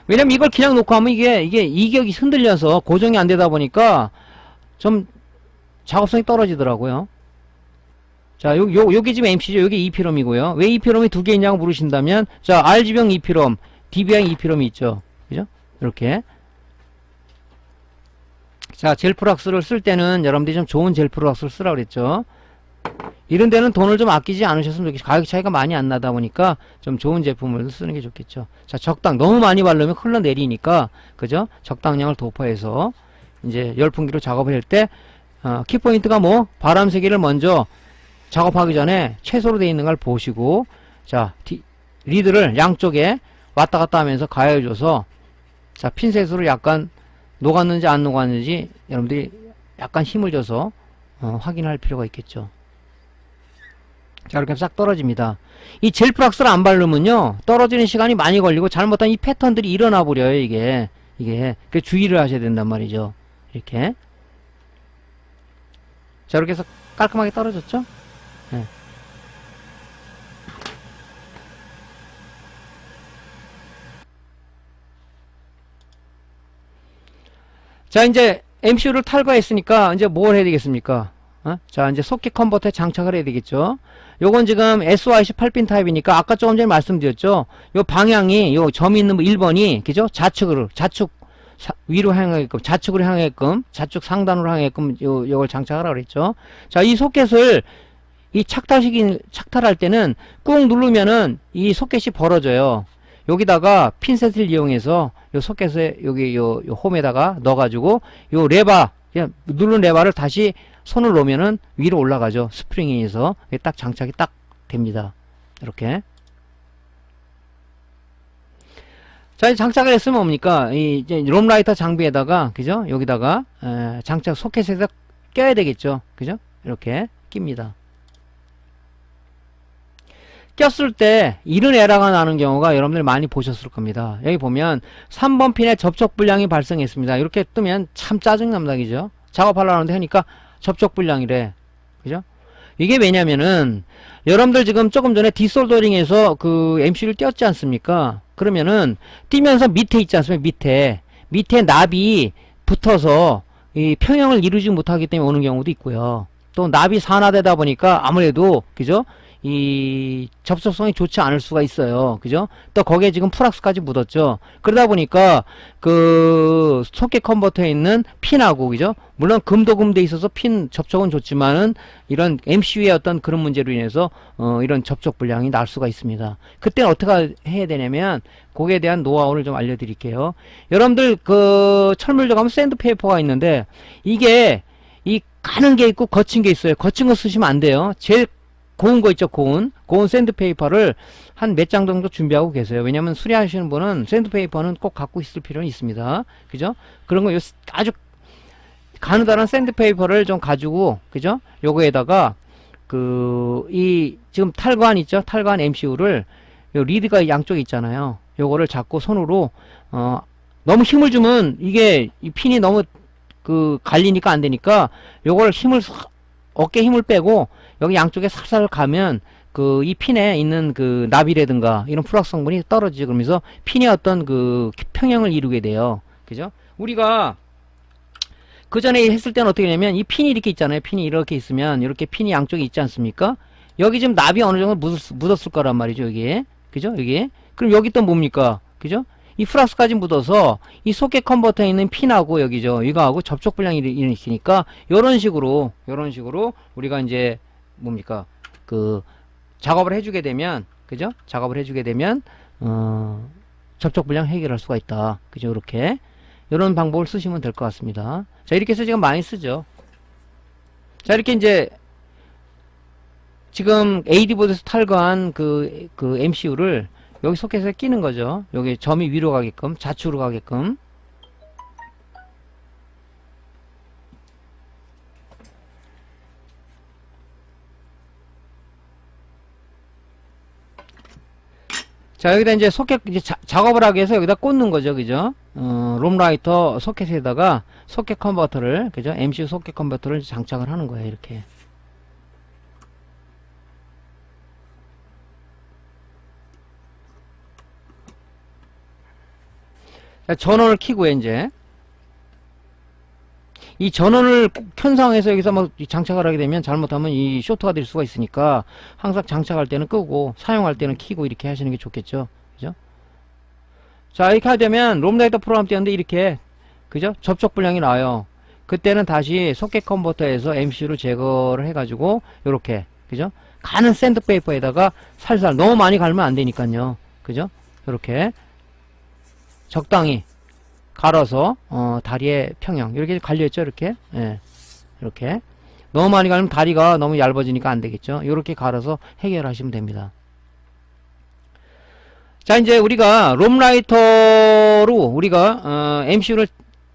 왜냐면 이걸 그냥 놓고 하면 이게 이격이 흔들려서 고정이 안 되다 보니까 좀 작업성이 떨어지더라고요. 자, 요게 지금 MC죠. 요게 EPROM이고요. 왜 EPROM이 두 개 있냐고 물으신다면, 자, RGB형 EPROM, DB형 EPROM이 있죠. 그죠? 이렇게. 자, 젤프락스를 쓸 때는 여러분들이 좀 좋은 젤프락스를 쓰라고 그랬죠. 이런 데는 돈을 좀 아끼지 않으셨으면 좋겠죠. 가격 차이가 많이 안 나다 보니까 좀 좋은 제품을 쓰는 게 좋겠죠. 자, 너무 많이 바르면 흘러내리니까, 그죠? 적당량을 도포해서, 이제 열풍기로 작업을 할 때, 키포인트가 뭐, 바람 세기를 먼저 작업하기 전에 최소로 되어 있는 걸 보시고, 자, 리드를 양쪽에 왔다 갔다 하면서 가해줘서, 자, 핀셋으로 약간 녹았는지 안 녹았는지 여러분들이 약간 힘을 줘서 확인할 필요가 있겠죠. 자, 이렇게 싹 떨어집니다. 이 젤프락스를 안 바르면요, 떨어지는 시간이 많이 걸리고 잘못한 이 패턴들이 일어나 버려요. 이게 그 주의를 하셔야 된단 말이죠. 이렇게. 자, 이렇게 해서 깔끔하게 떨어졌죠. 네. 자, 이제 MCU를 탈거했으니까 이제 뭘 해야 되겠습니까? 자, 이제 소켓 컨버터에 장착을 해야 되겠죠. 요건 지금 SOIC 8핀 타입이니까 아까 조금 전에 말씀드렸죠. 요 방향이 요 점이 있는 1번이 그죠? 좌측 위로 향하게끔, 좌측으로 향하게끔, 좌측 상단으로 향하게끔 요걸 장착하라고 그랬죠. 자, 이 소켓을 이 착탈할 때는 꾹 누르면은 이 소켓이 벌어져요. 여기다가 핀셋을 이용해서 요 소켓에 여기 요 홈에다가 넣어가지고 요 레바, 그냥 누른 레바를 다시 손을 놓으면은 위로 올라가죠. 스프링에 의해서 딱 장착이 딱 됩니다. 이렇게. 자, 장착을 했으면 뭡니까? 이제 롬라이터 장비에다가, 그죠? 여기다가 장착 소켓에서 껴야 되겠죠. 그죠? 이렇게 낍니다. 꼈을 때 이런 에러가 나는 경우가 여러분들 많이 보셨을 겁니다. 여기 보면 3번 핀에 접촉 불량이 발생했습니다. 이렇게 뜨면 참 짜증납니다. 그죠? 작업하려는데 하니까 접촉 불량이래. 그죠? 이게 왜냐면은 여러분들 지금 조금 전에 디솔더링에서 그 MC를 띄었지 않습니까? 그러면은 띄면서 밑에 있지 않습니까? 밑에 납이 붙어서 이 평형을 이루지 못하기 때문에 오는 경우도 있고요. 또 납이 산화되다 보니까 아무래도 그죠? 이 접촉성이 좋지 않을 수가 있어요. 그죠? 또 거기에 지금 프락스까지 묻었죠. 그러다 보니까 그 소켓 컨버터에 있는 핀하고 그죠? 물론 금도금돼 있어서 핀 접촉은 좋지만은 이런 MCU의 어떤 그런 문제로 인해서 이런 접촉 불량이 날 수가 있습니다. 그때는 어떻게 해야 되냐면 거기에 대한 노하우를 좀 알려드릴게요. 여러분들 그 철물점 가면 샌드페이퍼가 있는데 이게 이 가는 게 있고 거친 게 있어요. 거친 거 쓰시면 안 돼요. 제일 고운 거 있죠, 고운 샌드페이퍼를 한 몇 장 정도 준비하고 계세요. 왜냐면 수리하시는 분은 샌드페이퍼는 꼭 갖고 있을 필요는 있습니다. 그죠? 그런 거 아주 가느다란 샌드페이퍼를 좀 가지고, 그죠? 요거에다가 지금 탈거한 있죠? 탈거한 MCU를 요 리드가 양쪽에 있잖아요. 요거를 잡고 손으로 너무 힘을 주면 이게 이 핀이 너무 갈리니까 안 되니까 요걸 어깨 힘을 빼고 여기 양쪽에 살살 가면 이 핀에 있는 납이라든가 이런 프락스 성분이 떨어지죠. 그러면서 핀의 어떤 평형을 이루게 돼요. 그죠? 우리가 그 전에 했을 때는 어떻게 되냐면 이 핀이 이렇게 있잖아요. 핀이 이렇게 있으면 이렇게 핀이 양쪽에 있지 않습니까? 여기 지금 납이 어느 정도 묻었을 거란 말이죠. 여기에. 그죠? 여기에. 그럼 여기 또 뭡니까? 그죠? 이 프락스까지 묻어서 이 소켓 컨버터에 있는 핀하고 여기죠. 이거하고 접촉 불량이 일으키니까 요런 식으로 우리가 이제 뭡니까? 작업을 해주게 되면, 그죠? 작업을 해주게 되면, 접촉 불량 해결할 수가 있다. 그죠? 이렇게. 이런 방법을 쓰시면 될 것 같습니다. 자, 이렇게 해서 지금 많이 쓰죠. 자, 이렇게 이제, 지금 AD보드에서 탈거한 MCU를 여기 소켓에 끼는 거죠. 여기 점이 위로 가게끔, 좌측으로 가게끔. 자, 여기다 이제 소켓, 작업을 하기 위해서 여기다 꽂는 거죠. 그죠? 롬라이터 소켓에다가 소켓 컨버터를, 그죠? MCU 소켓 컨버터를 장착을 하는 거예요. 이렇게. 자, 전원을 켜고요, 이제. 이 전원을 켠 상황에서 여기서 막 장착을 하게 되면 잘못하면 이 쇼트가 될 수가 있으니까 항상 장착할 때는 끄고 사용할 때는 켜고 이렇게 하시는 게 좋겠죠. 그죠? 자, 이렇게 하되면 롬라이터 프로그램 띄었는데 이렇게, 그죠? 접촉 불량이 나와요. 그때는 다시 소켓 컨버터에서 MCU를 제거를 해가지고 요렇게, 그죠? 가는 샌드페이퍼에다가 살살, 너무 많이 갈면 안 되니까요. 그죠? 요렇게 적당히 갈아서 다리의 평형 이렇게 갈려있죠. 이렇게, 예, 이렇게 너무 많이 갈면 다리가 너무 얇아지니까 안 되겠죠. 이렇게 갈아서 해결하시면 됩니다. 자, 이제 우리가 롬라이터로 우리가 MCU를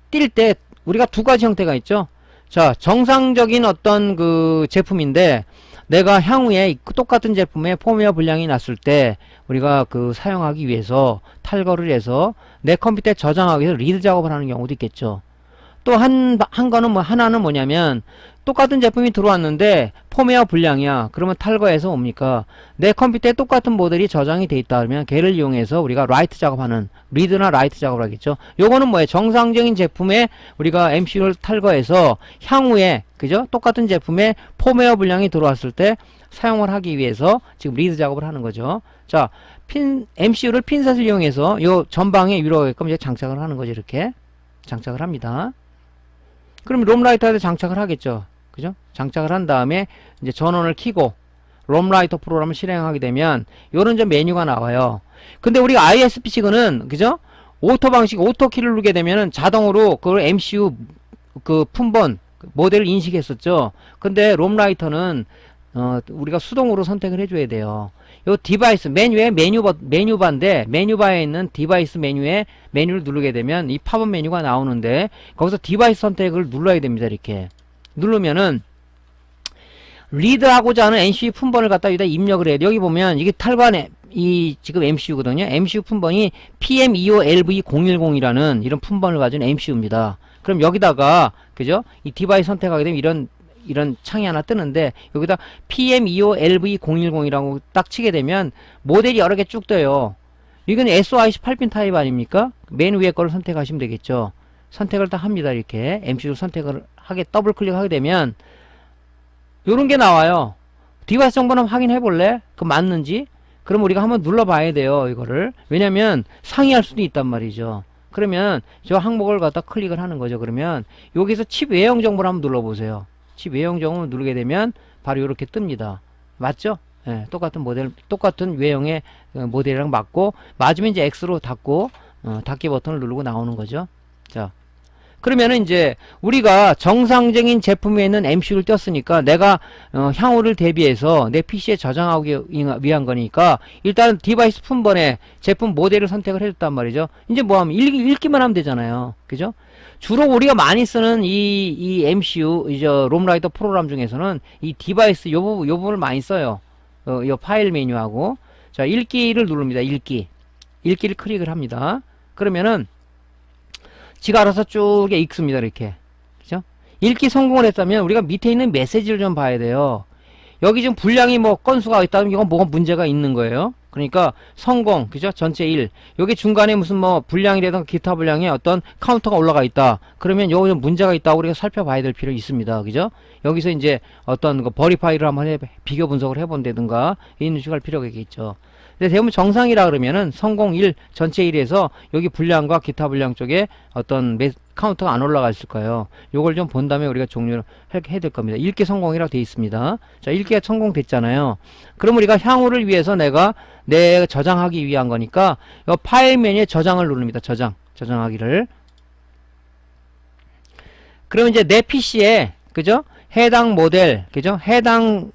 띌 때 우리가 두 가지 형태가 있죠. 자, 정상적인 어떤 그 제품인데 내가 향후에 똑같은 제품에 폼웨어 불량이 났을 때 우리가 그 사용하기 위해서 탈거를 해서 내 컴퓨터에 저장하기 위해서 리드 작업을 하는 경우도 있겠죠. 또 한 거는 하나는 뭐냐면 똑같은 제품이 들어왔는데 폼웨어 불량이야. 그러면 탈거해서 뭡니까? 내 컴퓨터에 똑같은 모델이 저장이 돼 있다 그러면 걔를 이용해서 우리가 라이트 작업하는, 리드나 라이트 작업을 하겠죠. 요거는 뭐예요? 정상적인 제품에 우리가 MCU를 탈거해서 향후에, 그죠? 똑같은 제품에 폼웨어 불량이 들어왔을 때 사용을 하기 위해서 지금 리드 작업을 하는 거죠. 자, MCU를 핀셋을 이용해서 요 전방에 위로 가게끔 이제 장착을 하는 거죠. 이렇게 장착을 합니다. 그럼 롬라이터에도 장착을 하겠죠. 그죠? 장착을 한 다음에 이제 전원을 켜고 롬라이터 프로그램을 실행하게 되면 요런 좀 메뉴가 나와요. 근데 우리가 ISP식은, 그죠? 오토 방식, 오토 키를 누르게 되면은 자동으로 그 MCU 그 품번 모델을 인식했었죠. 근데 롬라이터는 우리가 수동으로 선택을 해줘야 돼요. 요 디바이스 메뉴에 메뉴바인데 메뉴바에 있는 디바이스 메뉴에 메뉴를 누르게 되면 이 팝업 메뉴가 나오는데 거기서 디바이스 선택을 눌러야 됩니다. 이렇게 누르면은 리드하고자 하는 MCU 품번을 갖다 여기다 입력을 해야 돼. 여기 보면 이게 탈관에 이 지금 MCU거든요. MCU 품번이 PM25LV010이라는 이런 품번을 가진 MCU입니다. 그럼 여기다가, 그죠? 이 디바이스 선택하게 되면 이런 창이 하나 뜨는데 여기다 PM25LV010이라고 딱 치게 되면 모델이 여러 개 쭉 떠요. 이건 SOIC 8핀 타입 아닙니까? 맨 위에 거를 선택하시면 되겠죠. 선택을 다 합니다. 이렇게 MCU 선택을 하게 더블 클릭하게 되면 요런 게 나와요. 디바이스 정보는 확인해 볼래? 그 맞는지? 그럼 우리가 한번 눌러 봐야 돼요. 이거를. 왜냐면 상의할 수도 있단 말이죠. 그러면 저 항목을 갖다 클릭을 하는 거죠. 그러면 여기서 칩 외형 정보를 한번 눌러 보세요. 칩 외형 정보를 누르게 되면 바로 이렇게 뜹니다. 맞죠? 예, 똑같은 모델, 똑같은 외형의 모델이랑 맞고, 맞으면 이제 X로 닫고, 닫기 버튼을 누르고 나오는 거죠. 자, 그러면은 이제 우리가 정상적인 제품에 있는 MCU를 띄었으니까 내가 향후를 대비해서 내 PC에 저장하기 위한 거니까 일단 디바이스 품번에 제품 모델을 선택을 해줬단 말이죠. 이제 뭐 하면 읽기만 하면 되잖아요. 그죠? 주로 우리가 많이 쓰는 이 MCU, 이제 롬라이터 프로그램 중에서는 이 디바이스 요 부분을 많이 써요. 요 파일 메뉴하고. 자, 읽기를 누릅니다. 읽기를 클릭을 합니다. 그러면은 지가 알아서 쭉 읽습니다. 이렇게. 그죠? 읽기 성공을 했다면 우리가 밑에 있는 메시지를 좀 봐야 돼요. 여기 지금 분량이 뭐 건수가 있다면 이건 뭐가 문제가 있는 거예요. 그러니까 성공, 그죠? 전체 1. 여기 중간에 무슨 뭐 분량이라든가 기타 분량에 어떤 카운터가 올라가 있다. 그러면 여기 좀 문제가 있다고 우리가 살펴봐야 될 필요 있습니다. 그죠? 여기서 이제 어떤 거 버리파이를 한번 비교 분석을 해본다든가 이런 식으로 할 필요가 있겠죠. 근데 대부분 정상이라 그러면은 성공 1, 전체 1에서 여기 분량과 기타 분량 쪽에 어떤 카운터가 안 올라가 있을 거예요. 요걸 좀 본 다음에 우리가 종료를 해야 될 겁니다. 읽기 성공이라고 되어 있습니다. 자, 읽기가 성공됐잖아요. 그럼 우리가 향후를 위해서 내가 저장하기 위한 거니까 이 파일 메뉴에 저장을 누릅니다. 저장하기를. 그러면 이제 내 PC에, 그죠? 해당 모델, 그죠? 해당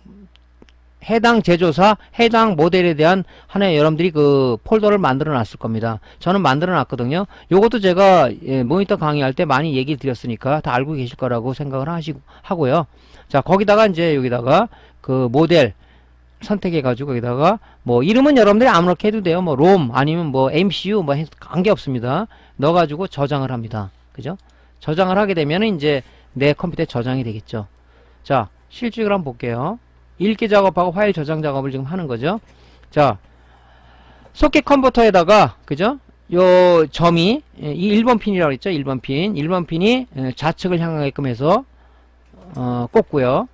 제조사, 해당 모델에 대한 하나의 여러분들이 그 폴더를 만들어 놨을 겁니다. 저는 만들어 놨거든요. 요것도 제가 모니터 강의할 때 많이 얘기 드렸으니까 다 알고 계실 거라고 생각을 하고요. 자, 거기다가 이제 여기다가 그 모델 선택해 가지고 여기다가 뭐 이름은 여러분들이 아무렇게 해도 돼요. 뭐 롬 아니면 뭐 MCU 뭐 관계 없습니다. 넣어 가지고 저장을 합니다. 그죠? 저장을 하게 되면 이제 내 컴퓨터에 저장이 되겠죠. 자, 실직을 한번 볼게요. 읽기 작업하고 파일 저장 작업을 지금 하는 거죠. 자, 소켓 컨버터에다가, 그죠? 요 점이 이 1번 핀이라고 했죠. 1번 핀. 1번 핀이 좌측을 향하게끔 해서 꽂고요.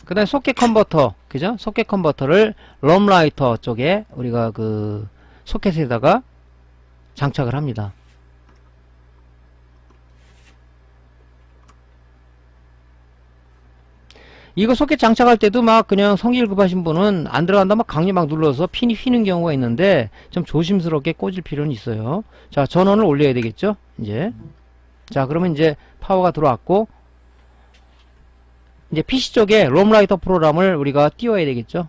그 다음에 소켓 컨버터, 그죠? 소켓 컨버터를 롬라이터 쪽에 우리가 그 소켓에다가 장착을 합니다. 이거 소켓 장착할 때도 막 그냥 성질 급하신 분은 안 들어간다 막 강력 막 눌러서 핀이 휘는 경우가 있는데 좀 조심스럽게 꽂을 필요는 있어요. 자, 전원을 올려야 되겠죠? 이제. 자, 그러면 이제 파워가 들어왔고, 이제 PC 쪽에 롬라이터 프로그램을 우리가 띄워야 되겠죠?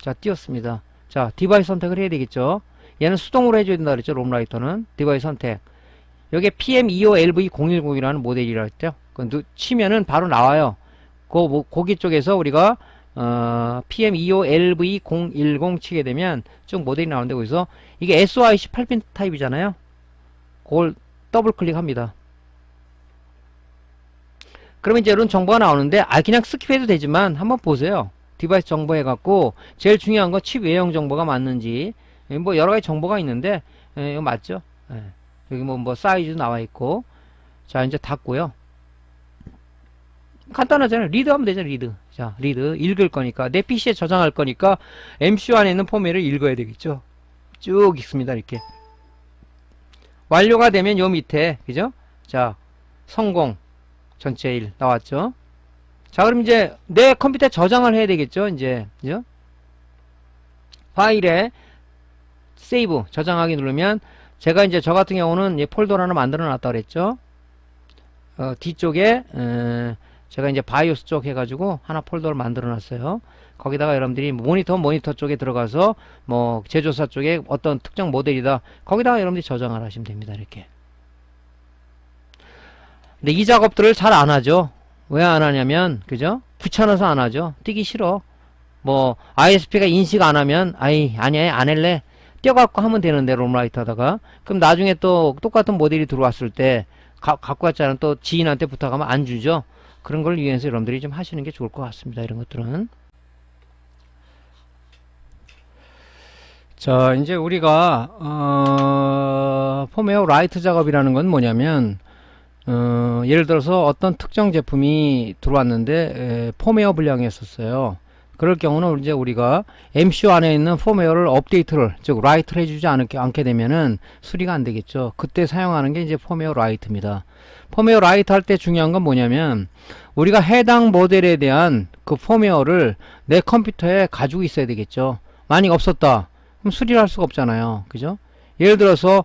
자, 띄웠습니다. 자, 디바이스 선택을 해야 되겠죠? 얘는 수동으로 해줘야 된다 그랬죠? 롬라이터는. 디바이스 선택. 여기에 PM25LV010이라는 모델이라고 했죠? 치면은 바로 나와요. 거기 쪽에서 우리가 PM25LV010 치게 되면 쭉 모델이 나오는데 거기서 이게 SOIC 8핀 타입이잖아요. 그걸 더블 클릭합니다. 그러면 이제 이런 정보가 나오는데 그냥 스킵해도 되지만 한번 보세요. 디바이스 정보 해갖고 제일 중요한 건 칩 외형 정보가 맞는지 뭐 여러가지 정보가 있는데 이거 맞죠? 여기 뭐 사이즈도 나와있고. 자, 이제 닫고요. 간단하잖아요. 리드 하면 되잖아요. 리드. 자, 리드 읽을 거니까 내 PC에 저장할 거니까 MCU 안에 있는 포맷을 읽어야 되겠죠. 쭉 읽습니다. 이렇게 완료가 되면 요 밑에, 그죠? 자, 성공 전체 1 나왔죠. 자, 그럼 이제 내 컴퓨터에 저장을 해야 되겠죠. 이제, 그죠? 파일에 세이브 저장하기 누르면 제가 이제 저 같은 경우는 폴더를 하나 만들어 놨다 그랬죠. 뒤쪽에 제가 이제 바이오스 쪽 해가지고 하나 폴더를 만들어 놨어요. 거기다가 여러분들이 모니터 쪽에 들어가서 뭐 제조사 쪽에 어떤 특정 모델이다. 거기다가 여러분들이 저장을 하시면 됩니다. 이렇게. 근데 이 작업들을 잘 안 하죠. 왜 안 하냐면, 그죠? 귀찮아서 안 하죠. 뛰기 싫어. 뭐 ISP가 인식 안 하면 아니야 안 할래. 떼어갖고 하면 되는데 롬라이터 하다가 그럼 나중에 또 똑같은 모델이 들어왔을 때 갖고 왔잖아. 또 지인한테 부탁하면 안 주죠. 그런 걸 위해서 여러분들이 좀 하시는 게 좋을 것 같습니다. 이런 것들은. 자, 이제 우리가 폼웨어 라이트 작업이라는 건 뭐냐면 예를 들어서 어떤 특정 제품이 들어왔는데 폼웨어 불량이 있었어요. 그럴 경우는 이제 우리가 MCU 안에 있는 폼웨어를 업데이트를, 즉 라이트를 해주지 않게 되면은 수리가 안 되겠죠. 그때 사용하는 게 이제 폼웨어 라이트입니다. 폼웨어 라이트 할 때 중요한 건 뭐냐면 우리가 해당 모델에 대한 그 폼웨어를 내 컴퓨터에 가지고 있어야 되겠죠. 만약 없었다 그럼 수리를 할 수가 없잖아요. 그죠? 예를 들어서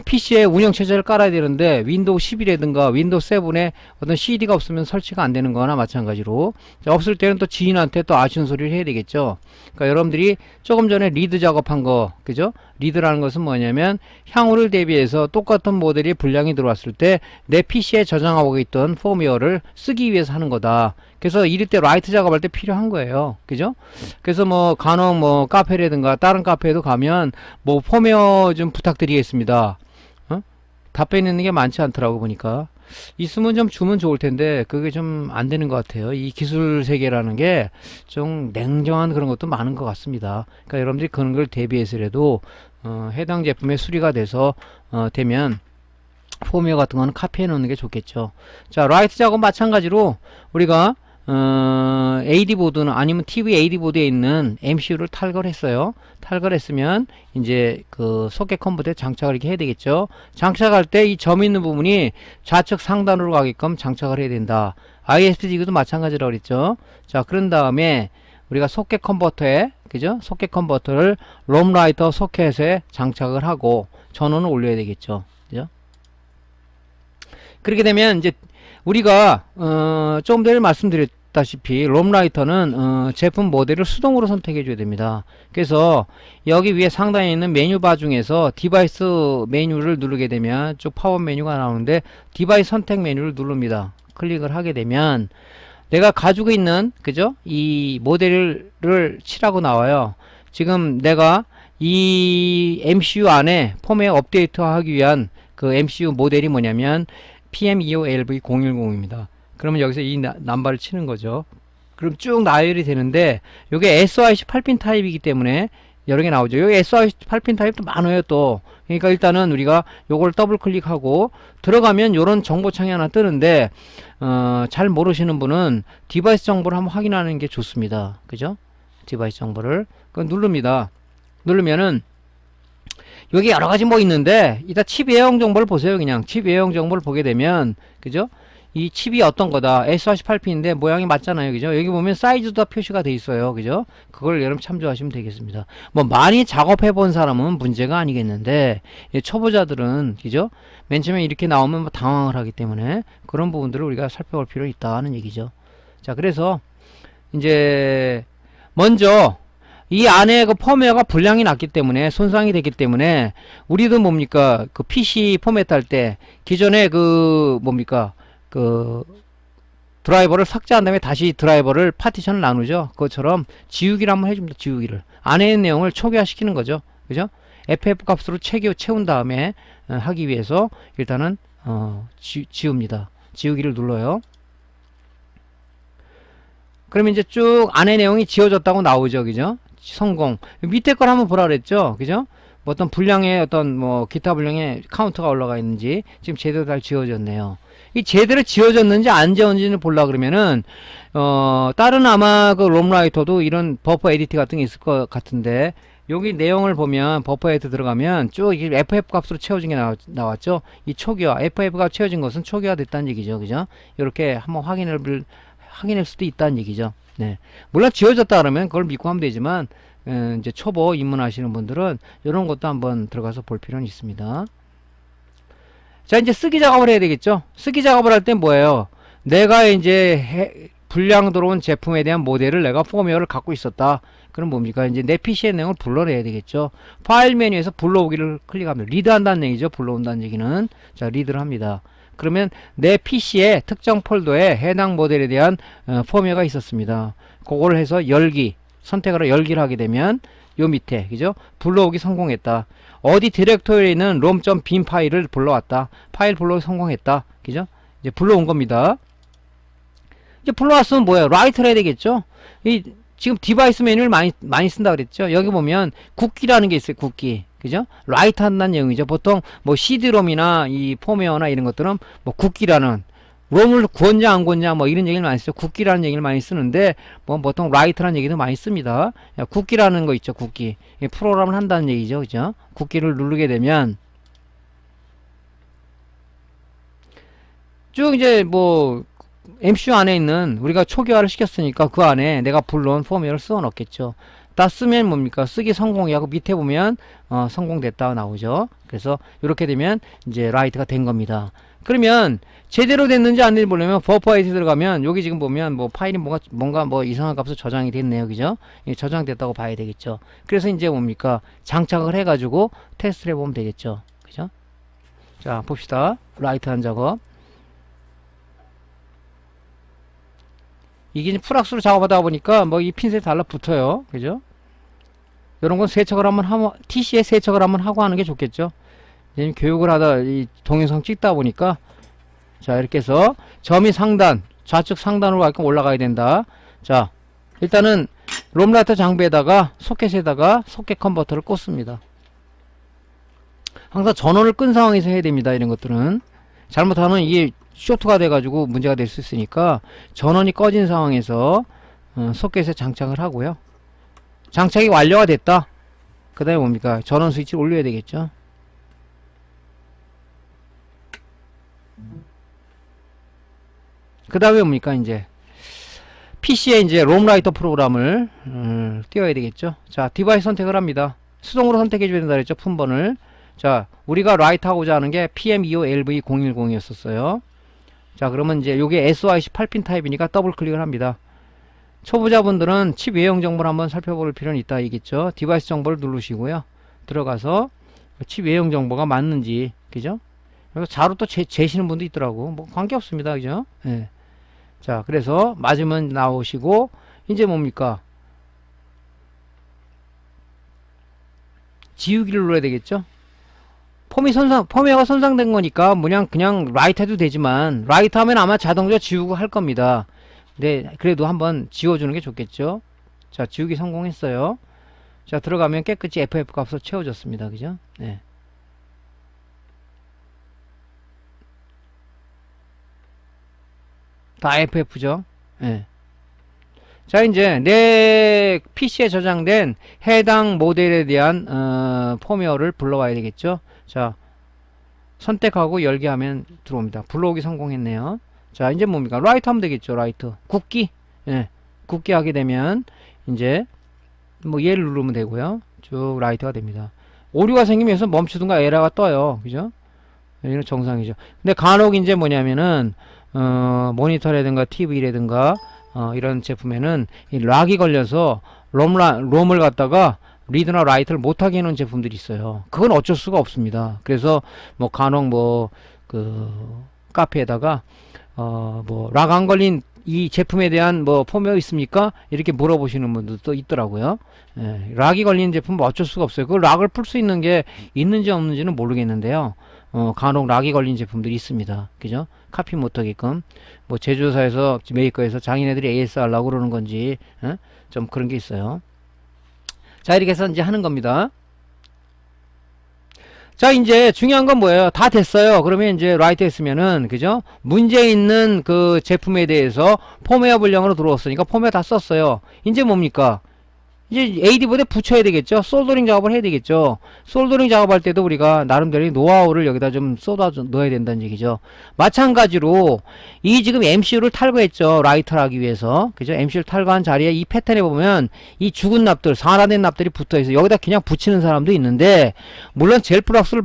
PC에 운영체제를 깔아야 되는데 윈도우 10이라든가 윈도우 7에 어떤 CD가 없으면 설치가 안 되는 거나 마찬가지로. 자, 없을 때는 또 지인한테 또 아쉬운 소리를 해야 되겠죠. 그러니까 여러분들이 조금 전에 리드 작업한 거, 그죠? 리드라는 것은 뭐냐면 향후를 대비해서 똑같은 모델이 불량이 들어왔을 때 내 PC에 저장하고 있던 폼웨어를 쓰기 위해서 하는 거다. 그래서 이럴 때 라이트 작업할 때 필요한 거예요. 그죠? 그래서 뭐 간혹 뭐 카페라든가 다른 카페에도 가면 뭐 폼웨어 좀 부탁드리겠습니다. 답변 있는 게 많지 않더라고 보니까. 있으면 좀 주면 좋을 텐데 그게 좀 안 되는 것 같아요. 이 기술 세계라는 게 좀 냉정한 그런 것도 많은 것 같습니다. 그러니까 여러분들이 그런 걸 대비해서라도 해당 제품의 수리가 돼서 되면 폼웨어 같은 거는 카피해 놓는 게 좋겠죠. 자, 라이트 작업 마찬가지로 우리가 AD 보드는 아니면 TV AD 보드에 있는 MCU를 탈거를 했어요. 탈거를 했으면 이제 그 소켓 컨버터에 장착을 이렇게 해야 되겠죠. 장착할 때 이 점 있는 부분이 좌측 상단으로 가게끔 장착을 해야 된다. ISP도 마찬가지라고 그랬죠. 자, 그런 다음에 우리가 소켓 컨버터에, 그죠? 소켓 컨버터를 롬라이터 소켓에 장착을 하고 전원을 올려야 되겠죠. 그죠? 그렇게 되면 이제 우리가 조금 전에 말씀드렸다시피 롬라이터는 제품 모델을 수동으로 선택해 줘야 됩니다. 그래서 여기 위에 상단에 있는 메뉴바 중에서 디바이스 메뉴를 누르게 되면 쭉 파워 메뉴가 나오는데 디바이스 선택 메뉴를 누릅니다. 클릭을 하게 되면 내가 가지고 있는, 그죠? 이 모델을 칠하고 나와요. 지금 내가 이 MCU 안에 폼웨어 업데이트 하기 위한 그 MCU 모델이 뭐냐면 PM25LV010입니다. 그러면 여기서 이 넘버를 치는 거죠. 그럼 쭉 나열이 되는데 요게 SOIC 8핀 타입이기 때문에 여러 개 나오죠. 여기 SOIC 8핀 타입도 많아요 또. 그러니까 일단은 우리가 요걸 더블 클릭하고 들어가면 요런 정보창이 하나 뜨는데 잘 모르시는 분은 디바이스 정보를 한번 확인하는 게 좋습니다. 그죠? 디바이스 정보를 누릅니다. 누르면은 여기 여러가지 뭐 있는데 이따 칩 외형 정보를 보세요. 그냥 칩 외형 정보를 보게 되면 그죠? 이 칩이 어떤 거다. S48P인데 모양이 맞잖아요. 그죠? 여기 보면 사이즈도 다 표시가 돼 있어요. 그죠? 그걸 여러분 참조하시면 되겠습니다. 뭐 많이 작업해 본 사람은 문제가 아니겠는데 초보자들은 그죠? 맨 처음에 이렇게 나오면 뭐 당황을 하기 때문에 그런 부분들을 우리가 살펴볼 필요가 있다는 얘기죠. 자, 그래서 이제 먼저 이 안에 그 펌웨어가 불량이 났기 때문에 손상이 됐기 때문에 우리도 뭡니까 그 PC 포맷 할 때 기존에 그 뭡니까 그 드라이버를 삭제한 다음에 다시 드라이버를 파티션을 나누죠. 그것처럼 지우기를 한번 해줍니다. 지우기를 안에 있는 내용을 초기화 시키는 거죠. 그죠? FF 값으로 채운 다음에 하기 위해서 일단은 지웁니다. 지우기를 눌러요. 그러면 이제 쭉 안에 내용이 지워졌다고 나오죠. 그죠? 성공. 밑에 걸 한번 보라 그랬죠. 그죠? 뭐 어떤 불량의 어떤 뭐 기타 불량의 카운트가 올라가 있는지 지금 제대로 잘 지워졌네요. 이 제대로 지워졌는지 안 지워졌는지를 보려 그러면은 다른 아마 그 롬라이터도 이런 버퍼 에디트 같은 게 있을 것 같은데 여기 내용을 보면 버퍼 에디트 들어가면 쭉 이게 FF 값으로 채워진 게 나왔죠. 이 초기화 FF가 채워진 것은 초기화 됐다는 얘기죠. 그죠? 이렇게 한번 확인할 수도 있다는 얘기죠. 네. 물론 지워졌다 그러면 그걸 믿고 하면 되지만 이제 초보 입문하시는 분들은 이런 것도 한번 들어가서 볼 필요는 있습니다. 자, 이제 쓰기 작업을 해야 되겠죠. 쓰기 작업을 할 때 뭐예요? 내가 이제 불량 들어온 제품에 대한 모델을 내가 펌웨어를 갖고 있었다. 그럼 뭡니까? 이제 내 PC의 내용을 불러내야 되겠죠. 파일 메뉴에서 불러오기를 클릭합니다. 리드 한다는 얘기죠. 불러온다는 얘기는. 자, 리드를 합니다. 그러면 내 PC의 특정 폴더에 해당 모델에 대한 펌웨어가 있었습니다. 그걸 해서 열기, 선택을 열기를 하게 되면 요 밑에 그죠? 불러오기 성공했다. 어디 디렉토리에 있는 rom.bin 파일을 불러왔다. 파일 불러오기 성공했다. 그죠? 이제 불러온 겁니다. 이제 불러왔으면 뭐예요? 라이트를 해야 되겠죠? 지금 디바이스 메뉴를 많이 쓴다 그랬죠? 여기 보면 국기라는 게 있어요. 국기. 그죠? 라이트 한다는 내용이죠. 보통 뭐 CD롬이나 이 펌웨어나 이런 것들은 뭐 국기라는 롬을 구웠냐 안 구웠냐 뭐 이런 얘기를 많이 써요. 국기라는 얘기를 많이 쓰는데 뭐 보통 라이트라는 얘기도 많이 씁니다. 국기라는 거 있죠. 국기. 프로그램을 한다는 얘기죠. 그죠? 국기를 누르게 되면 쭉 이제 뭐 MCU 안에 있는 우리가 초기화를 시켰으니까 그 안에 내가 불러온 펌웨어를 써 넣겠죠. 다 쓰면 뭡니까? 쓰기 성공이 하고 밑에 보면 성공됐다 나오죠. 그래서 이렇게 되면 이제 라이트가 된 겁니다. 그러면 제대로 됐는지 안 됐는지 보려면 버퍼 에디트 들어가면 여기 지금 보면 뭐 파일이 뭔가 뭐 이상한 값으로 저장이 됐네요. 그죠? 저장됐다고 봐야 되겠죠. 그래서 이제 뭡니까? 장착을 해가지고 테스트를 해보면 되겠죠. 그죠? 자, 봅시다. 라이트 한 작업. 이게 풀악스로 작업하다 보니까 뭐 이 핀셋이 달라붙어요. 그죠? 이런 건 세척을 한번 TC에 세척을 한번 하고 하는 게 좋겠죠. 교육을 하다 이 동영상 찍다 보니까 자, 이렇게 해서 점이 상단, 좌측 상단으로 가끔 올라가야 된다. 자, 일단은 롬라이터 장비에다가 소켓에다가 소켓 컨버터를 꽂습니다. 항상 전원을 끈 상황에서 해야 됩니다. 이런 것들은 잘못하면 이게 쇼트가 돼가지고 문제가 될 수 있으니까 전원이 꺼진 상황에서 소켓에 장착을 하고요. 장착이 완료가 됐다. 그 다음에 뭡니까? 전원 스위치를 올려야 되겠죠. 그 다음에 뭡니까? 이제 PC에 이제 롬라이터 프로그램을 띄워야 되겠죠. 자, 디바이스 선택을 합니다. 수동으로 선택해 줘야 된다 그랬죠. 품번을. 자, 우리가 라이트 하고자 하는 게 PM25LV010이었었어요. 자, 그러면 이제 요게 SOIC 8핀 타입이니까 더블 클릭을 합니다. 초보자분들은 칩 외형 정보를 한번 살펴볼 필요는 있다 이겠죠. 디바이스 정보를 누르시고요. 들어가서 칩 외형 정보가 맞는지, 그죠? 그래서 자로 또 재시는 분도 있더라고. 뭐 관계없습니다. 그죠? 예. 자, 그래서 맞으면 나오시고 이제 뭡니까? 지우기를 눌러야 되겠죠? 펌웨어가 손상된 거니까 그냥 라이트 해도 되지만 라이트 하면 아마 자동적으로 지우고 할 겁니다. 네, 그래도 한번 지워주는 게 좋겠죠. 자, 지우기 성공했어요. 자, 들어가면 깨끗이 FF 값으로 채워졌습니다. 그죠? 네. 다 FF죠. 네. 자, 이제 내 PC에 저장된 해당 모델에 대한 펌웨어를 불러와야 되겠죠. 자, 선택하고 열게 하면 들어옵니다. 불러오기 성공했네요. 자, 이제 뭡니까? 라이트 하면 되겠죠. 라이트. 굽기. 예. 굽기 하게 되면 이제 뭐 얘를 누르면 되고요. 쭉 라이트가 됩니다. 오류가 생기면서 멈추든가 에러가 떠요. 그죠? 이건 정상이죠. 근데 간혹 이제 뭐냐면은 모니터라든가 TV라든가 이런 제품에는 이 락이 걸려서 롬을 갖다가 리드나 라이트를 못하게 해놓은 제품들이 있어요. 그건 어쩔 수가 없습니다. 그래서 뭐 간혹 뭐 그 카페에다가 뭐 락 안 걸린 이 제품에 대한 뭐 펌웨어 있습니까? 이렇게 물어보시는 분들도 있더라고요. 예, 락이 걸린 제품 뭐 어쩔 수가 없어요. 그 락을 풀 수 있는 게 있는지 없는지는 모르겠는데요. 간혹 락이 걸린 제품들이 있습니다. 그죠? 카피 못하게끔 뭐 제조사에서 메이커에서 장인애들이 AS 하려고 그러는 건지 좀 그런 게 있어요. 자, 이렇게 해서 이제 하는 겁니다. 자, 이제 중요한 건 뭐예요? 다 됐어요. 그러면 이제 라이트 했으면은, 그죠? 문제 있는 그 제품에 대해서 펌웨어 분량으로 들어왔으니까 펌웨어 다 썼어요. 이제 뭡니까? 이제 AD보드에 붙여야 되겠죠? 솔더링 작업을 해야 되겠죠? 솔더링 작업할 때도 우리가 나름대로 노하우를 여기다 좀 쏟아 넣어야 된다는 얘기죠. 마찬가지로 이 지금 MCU를 탈거했죠. 라이터를 하기 위해서. 그죠? MCU를 탈거한 자리에 이 패턴에 보면 이 죽은 납들, 산화된 납들이 붙어 있어요. 여기다 그냥 붙이는 사람도 있는데 물론 젤 플럭스를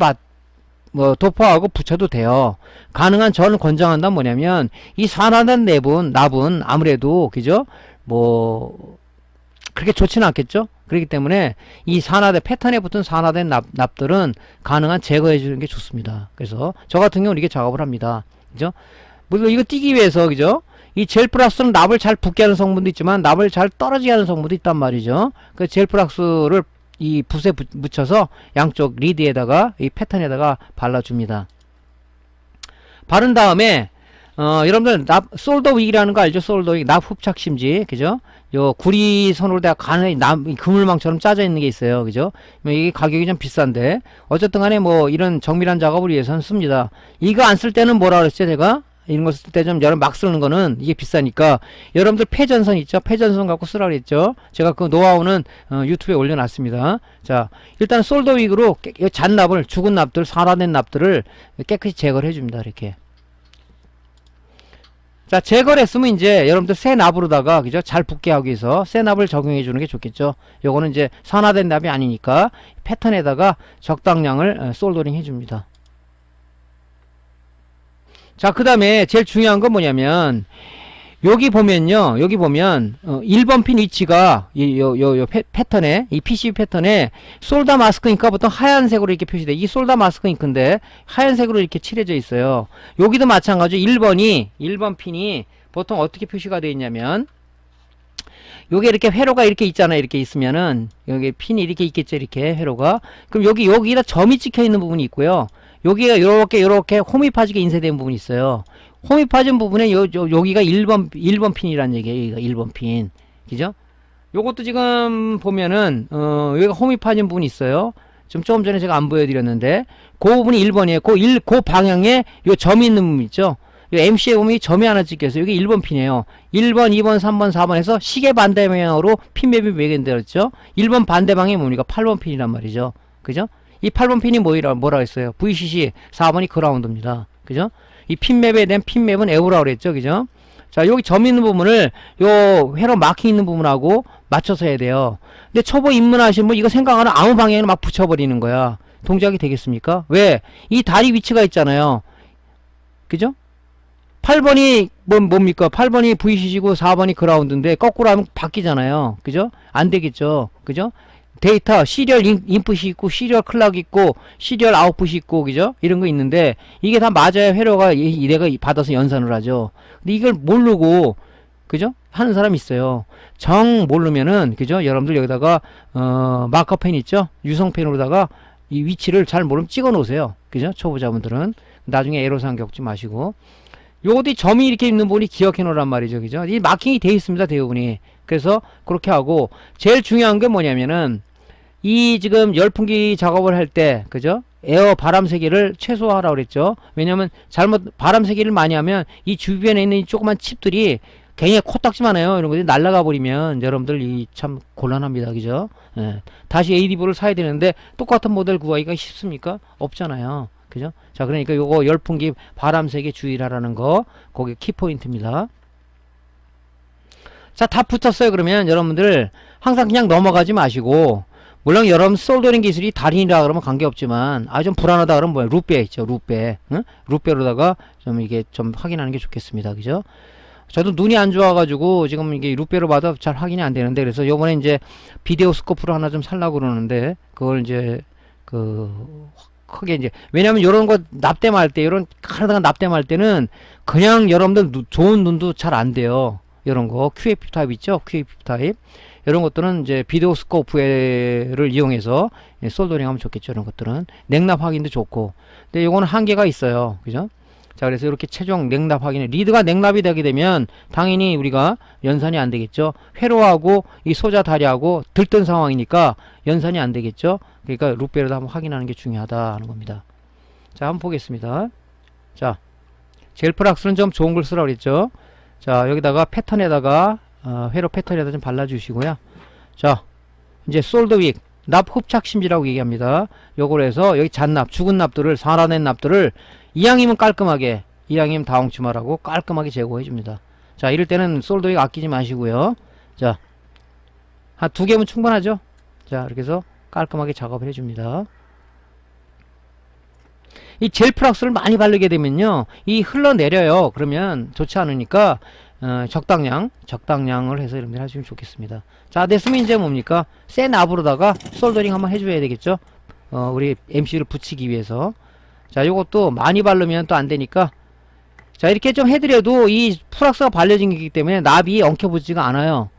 도포하고 붙여도 돼요. 가능한 저는 권장한다는 뭐냐면 이 산화된 납은 아무래도 그죠? 뭐 그렇게 좋지는 않겠죠? 그렇기 때문에 이 패턴에 붙은 산화된 납들은 가능한 제거해 주는 게 좋습니다. 그래서 저 같은 경우는 이게 작업을 합니다. 그죠? 물론 이거 띄기 위해서, 그죠? 이 젤 플락스는 납을 잘 붙게 하는 성분도 있지만 납을 잘 떨어지게 하는 성분도 있단 말이죠. 그 젤 플락스를 이 붓에 묻혀서 양쪽 리드에다가 이 패턴에다가 발라줍니다. 바른 다음에 여러분들 솔더 윅이라는 거 알죠? 솔더 윅, 납 흡착 심지, 그죠? 요 구리선으로 다 간에 그물망처럼 짜져 있는 게 있어요, 그죠? 이게 가격이 좀 비싼데 어쨌든 간에 뭐 이런 정밀한 작업을 위해서는 씁니다. 이거 안 쓸 때는 뭐라 그랬죠, 제가? 이런 거 쓸 때 좀 여러분 막 쓰는 거는 이게 비싸니까 여러분들 패전선 있죠? 패전선 갖고 쓰라 그랬죠? 제가 그 노하우는 유튜브에 올려놨습니다. 자, 일단 솔더 윅으로 잔납을, 죽은 납들, 산화된 납들을 깨끗이 제거를 해줍니다. 이렇게. 자, 제거를 했으면 이제 여러분들 새 납으로다가, 그죠? 잘 붙게 하기 위해서 새 납을 적용해 주는 게 좋겠죠. 요거는 이제 산화된 납이 아니니까 패턴에다가 적당량을 솔더링 해 줍니다. 자, 그 다음에 제일 중요한 건 뭐냐면 여기 보면요, 여기 보면 1번 핀 위치가 요 패턴에, 이 PCB 패턴에 솔더 마스크 잉크가 보통 하얀색으로 이렇게 표시돼. 이 솔더 마스크 잉크인데 하얀색으로 이렇게 칠해져 있어요. 여기도 마찬가지로 1번 핀이 보통 어떻게 표시가 되어 있냐면 요게 이렇게 회로가 이렇게 있잖아요. 이렇게 있으면은 여기 핀이 이렇게 있겠죠. 이렇게 회로가. 그럼 여기다 점이 찍혀 있는 부분이 있고요. 여기가 요렇게 홈이 파지게 인쇄된 부분이 있어요. 홈이 파진 부분에 여기가 1번 핀이라는 얘기예요. 여기가 1번 핀. 그죠? 요것도 지금 보면은, 여기가 홈이 파진 부분이 있어요. 조금 전에 제가 안 보여드렸는데, 그 부분이 1번이에요. 그 방향에 요 점이 있는 부분 있죠? 요 MC에 보면 점이 하나 찍혀 있어요. 여기 1번 핀이에요. 1번, 2번, 3번, 4번 해서 시계 반대 방향으로 핀맵이 매겨졌죠? 1번 반대 방향이 뭡니까? 8번 핀이란 말이죠. 그죠? 이 8번 핀이 뭐라 했어요? VCC, 4번이 그라운드입니다. 그죠? 이 핀맵에 대한 핀맵은 에우라고 그랬죠. 그죠? 자, 여기 점 있는 부분을 요 회로 마킹 있는 부분하고 맞춰서 해야 돼요. 근데 초보 입문하시면 뭐 이거 생각하는 아무 방향에 막 붙여버리는 거야. 동작이 되겠습니까? 왜? 이 다리 위치가 있잖아요. 그죠? 8번이 뭡니까? 8번이 VCC고 4번이 그라운드인데 거꾸로 하면 바뀌잖아요. 그죠? 안 되겠죠. 그죠? 데이터 시리얼 인풋이 있고 시리얼 클락 있고 시리얼 아웃풋이 있고, 그죠? 이런 거 있는데 이게 다 맞아야 회로가 내가 받아서 연산을 하죠. 근데 이걸 모르고, 그죠? 하는 사람이 있어요. 정 모르면은, 그죠? 여러분들 여기다가 마커펜 있죠? 유성펜으로다가 이 위치를 잘 모르면 찍어 놓으세요. 그죠? 초보자분들은 나중에 애로사항 겪지 마시고. 요것도 이 점이 이렇게 있는 부분이 기억해 놓으란 말이죠. 그죠? 이 마킹이 돼 있습니다. 대부분이. 그래서 그렇게 하고, 제일 중요한 게 뭐냐면은, 이 지금 열풍기 작업을 할 때, 그죠? 에어 바람 세기를 최소화하라고 그랬죠. 왜냐면 잘못 바람 세기를 많이 하면 이 주변에 있는 이 조그만 칩들이 굉장히 코딱지만해요. 이런 것들이 날아가 버리면 여러분들 이 참 곤란합니다. 그죠? 예. 다시 ADV를 사야 되는데 똑같은 모델 구하기가 쉽습니까? 없잖아요. 그죠? 자, 그러니까 요거 열풍기 바람 세기 주의하라는 거, 거기 키포인트입니다. 자, 다 붙었어요. 그러면 여러분들 항상 그냥 넘어가지 마시고, 물론 여러분 솔더링 기술이 달인이라 그러면 관계없지만 좀 불안하다 그러면 뭐야, 룻배 있죠. 룻배. 응? 룻배로다가 좀 이게 좀 확인하는 게 좋겠습니다. 그죠? 저도 눈이 안 좋아가지고 지금 이게 룻배로 봐도 잘 확인이 안 되는데, 그래서 요번에 이제 비디오 스코프를 하나 좀 살라고 그러는데, 그걸 이제 크게 이제, 왜냐면 요런 거 납땜할 때, 요런 카르다가 납땜할 때는 그냥 여러분들 좋은 눈도 잘 안 돼요. 요런 거 QAP 타입 있죠? QAP 타입. 이런 것들은 이제 비디오 스코프를 이용해서 솔더링 하면 좋겠죠. 이런 것들은 냉납 확인도 좋고. 근데 요거는 한계가 있어요. 그죠? 자, 그래서 이렇게 최종 냉납 확인에, 리드가 냉납이 되게 되면 당연히 우리가 연산이 안 되겠죠. 회로하고 이 소자 다리하고 들뜬 상황이니까 연산이 안 되겠죠. 그러니까 룻배로도 한번 확인하는 게 중요하다 하는 겁니다. 자, 한번 보겠습니다. 자, 젤프락스는 좀 좋은 걸 쓰라고 그랬죠. 자, 여기다가 패턴에다가 회로 패턴에다 좀 발라주시고요. 자, 이제 솔더윅 납 흡착심지라고 얘기합니다. 요걸 해서 여기 잔납, 죽은 납들을, 살아낸 납들을 이왕이면 깔끔하게, 이왕이면 다홍치마라고 깔끔하게 제거해 줍니다. 자, 이럴 때는 솔더윅 아끼지 마시고요. 자, 한 2개면 충분하죠. 자, 이렇게 해서 깔끔하게 작업을 해줍니다. 이 젤프락스를 많이 바르게 되면요, 이 흘러내려요. 그러면 좋지 않으니까 적당량을 해서 여러분들 하시면 좋겠습니다. 자, 됐으면 이제 뭡니까? 센 납으로다가 솔더링 한번 해줘야 되겠죠. 우리 MCU를 붙이기 위해서. 자, 요것도 많이 바르면 또 안 되니까, 자, 이렇게 좀 해드려도 이 프락스가 발려진 거기 때문에 납이 엉켜붙지가 않아요.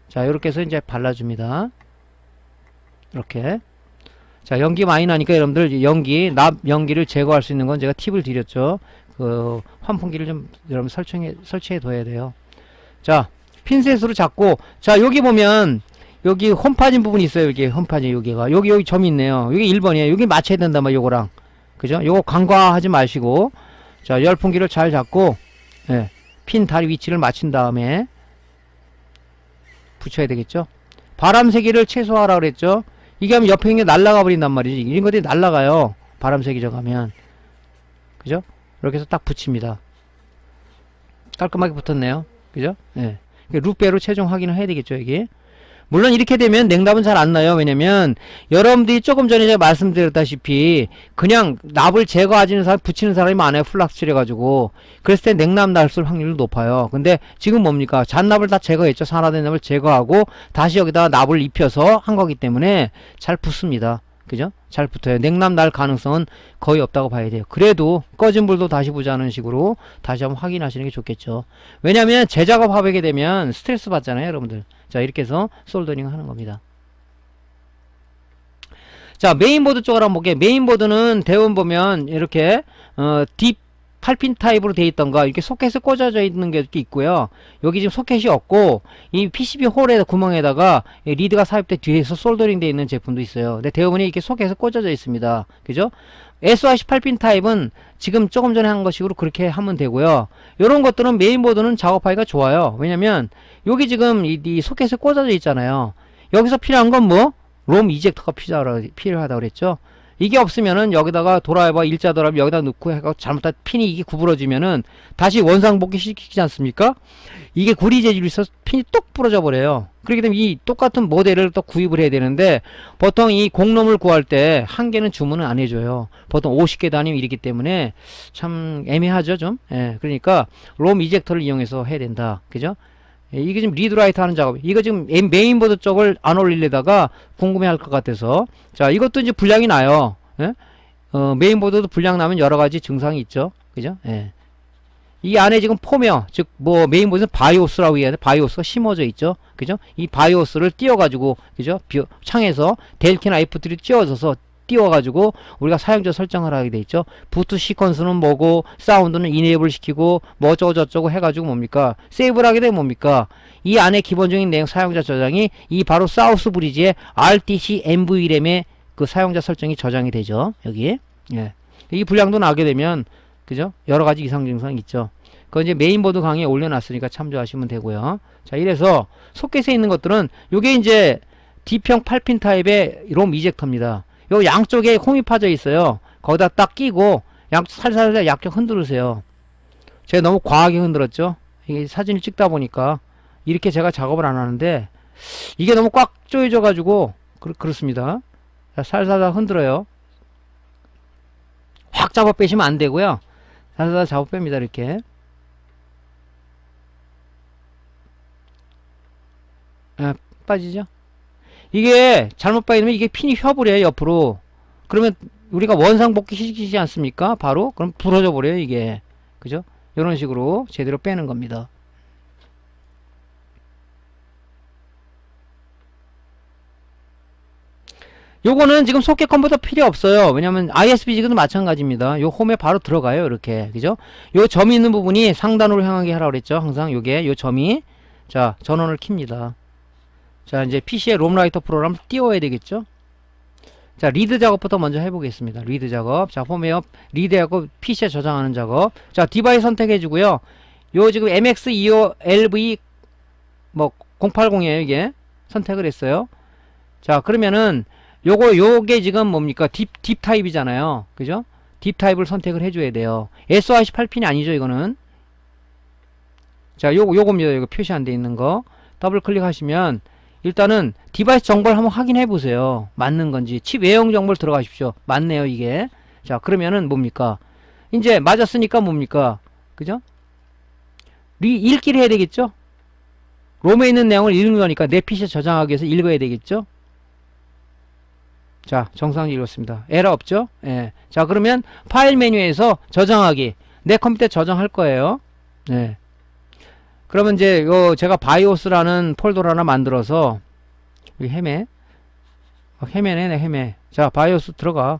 자, 요렇게 해서 이제 발라줍니다. 이렇게. 자, 연기 많이 나니까 여러분들 납 연기를 제거할 수 있는 건 제가 팁을 드렸죠. 환풍기를 좀 여러분 설치해 둬야 돼요. 자, 핀셋으로 잡고, 자, 여기 보면 여기 홈 파진 부분이 있어요. 여기 홈 파진, 여기 점이 있네요. 여기 1번이에요. 여기 맞춰야 된다 말, 요거랑. 그죠? 요거 간과하지 마시고, 자, 열풍기를 잘 잡고, 예, 핀 다리 위치를 맞춘 다음에 붙여야 되겠죠. 바람 세기를 최소화하라 그랬죠. 이게 하면 옆에 있는 게 날아가 버린단 말이지. 이런 것들이 날아가요. 바람 세기 저가면. 그죠? 이렇게 해서 딱 붙입니다. 깔끔하게 붙었네요. 그죠? 예. 룻배로 최종 확인을 해야 되겠죠, 이게. 물론 이렇게 되면 냉납은 잘 안 나요. 왜냐면 여러분들이 조금 전에 제가 말씀드렸다시피 그냥 납을 제거하는 사람, 붙이는 사람이 많아요. 플락스 칠해가지고. 그랬을 때 냉납 날 확률이 높아요. 근데 지금 뭡니까? 잔납을 다 제거했죠. 산화된 납을 제거하고 다시 여기다 납을 입혀서 한 거기 때문에 잘 붙습니다. 그죠? 잘 붙어요. 냉납 날 가능성은 거의 없다고 봐야 돼요. 그래도 꺼진 불도 다시 보자는 식으로 다시 한번 확인하시는 게 좋겠죠. 왜냐면 재작업 하게 되면 스트레스 받잖아요, 여러분들. 자, 이렇게 해서 솔더링 하는 겁니다. 자, 메인보드 쪽으로 한번 볼게요. 메인보드는 대부분 보면 이렇게 딥 8핀 타입으로 되어 있던가 이렇게 소켓에 꽂아져 있는 게 있고요. 여기 지금 소켓이 없고 이 PCB 홀에 구멍에다가 리드가 삽입돼 뒤에서 솔더링 되어 있는 제품도 있어요. 근데 대부분이 이렇게 소켓에 꽂아져 있습니다. 그죠? SOIC 8핀 타입은 지금 조금 전에 한 것식으로 그렇게 하면 되고요. 이런 것들은 메인보드는 작업하기가 좋아요. 왜냐면 여기 지금 이 소켓에 꽂아져 있잖아요. 여기서 필요한 건 뭐? 롬 이젝터가 필요하다고 그랬죠. 이게 없으면은 여기다가 드라이버, 일자 드라이버 여기다 넣고 해서 잘못한 핀이 이게 구부러지면은 다시 원상복귀 시키지 않습니까? 이게 구리 재질이 있어서 핀이 똑 부러져 버려요. 그렇게 되면 이 똑같은 모델을 또 구입을 해야 되는데 보통 이 공놈을 구할 때 한 개는 주문을 안 해줘요. 보통 50개 단위 이렇기 때문에 참 애매하죠, 좀. 예, 그러니까 롬 이젝터를 이용해서 해야 된다. 그죠? 예, 이게 지금 리드라이트 하는 작업. 이거 지금 메인보드 쪽을 안 올리려다가 궁금해 할 것 같아서. 자, 이것도 이제 불량이 나요. 예? 메인보드도 불량 나면 여러 가지 증상이 있죠. 그죠? 예. 이 안에 지금 포며, 즉, 메인보드는 바이오스라고 얘기하는데, 바이오스가 심어져 있죠. 그죠? 이 바이오스를 띄워가지고, 그죠? 창에서 델키나 IF3를 띄워져서 띄워가지고 우리가 사용자 설정을 하게 돼 있죠. 부트 시퀀스는 뭐고 사운드는 이네이블 시키고 뭐 어쩌고 저쩌고 해가지고 뭡니까 세이브를 하게 되면 뭡니까 이 안에 기본적인 내용 사용자 저장이 이 바로 사우스 브리지의 RTC NVRAM의 그 사용자 설정이 저장이 되죠. 여기 예. 이 불량도 나게 되면 그죠? 여러 가지 이상 증상이 있죠. 그건 이제 메인보드 강의에 올려놨으니까 참조하시면 되고요. 자, 이래서 소켓에 있는 것들은 요게 이제 D평 8핀 타입의 롬 이젝터입니다. 요 양쪽에 홈이 파져 있어요. 거기다 딱 끼고 살살살 약간 흔들으세요. 제가 너무 과하게 흔들었죠? 이게 사진을 찍다 보니까 이렇게 제가 작업을 안 하는데 이게 너무 꽉 조여져 가지고 그렇습니다. 자, 살살살 흔들어요. 확 잡아 빼시면 안 되고요. 살살 잡아 뺍니다. 이렇게. 아, 빠지죠? 이게 잘못 빠지면 이게 핀이 휘어버려요. 옆으로. 그러면 우리가 원상복귀 시키지 않습니까? 바로 그럼 부러져 버려요. 이게. 그죠? 이런 식으로 제대로 빼는 겁니다. 요거는 지금 소켓 컴퓨터 필요 없어요. 왜냐면 ISP-G도 마찬가지입니다. 요 홈에 바로 들어가요. 이렇게. 그죠? 요 점이 있는 부분이 상단으로 향하게 하라고 그랬죠. 항상 요게 요 점이 자, 전원을 킵니다. 자, 이제 PC에 롬라이터 프로그램을 띄워야 되겠죠? 자, 리드 작업부터 먼저 해보겠습니다. 리드 작업. 자, 홈웨어 리드하고 PC에 저장하는 작업. 자, 디바이스 선택해주고요. 요 지금 MX25LV 뭐 080이에요. 이게 선택을 했어요. 자, 그러면은 요게 지금 뭡니까? 딥 타입이잖아요. 그죠? 딥 타입을 선택을 해줘야 돼요. SOIC8핀이 아니죠, 이거는. 자, 요겁니다. 이거 표시 안 돼 있는 거. 더블 클릭하시면, 일단은 디바이스 정보를 한번 확인해 보세요. 맞는 건지. 칩 외형 정보를 들어가십시오. 맞네요, 이게. 자, 그러면은 뭡니까? 이제 맞았으니까 뭡니까? 그죠? 읽기를 해야 되겠죠? 롬에 있는 내용을 읽는 거니까 내 PC에 저장하기 위해서 읽어야 되겠죠? 자, 정상적으로 읽었습니다. 에러 없죠? 예. 자, 그러면 파일 메뉴에서 저장하기. 내 컴퓨터에 저장할 거예요. 네. 그러면 이제 제가 바이오스라는 폴더를 하나 만들어서 여기 헤매. 헤매네, 헤매. 자, 바이오스 들어가.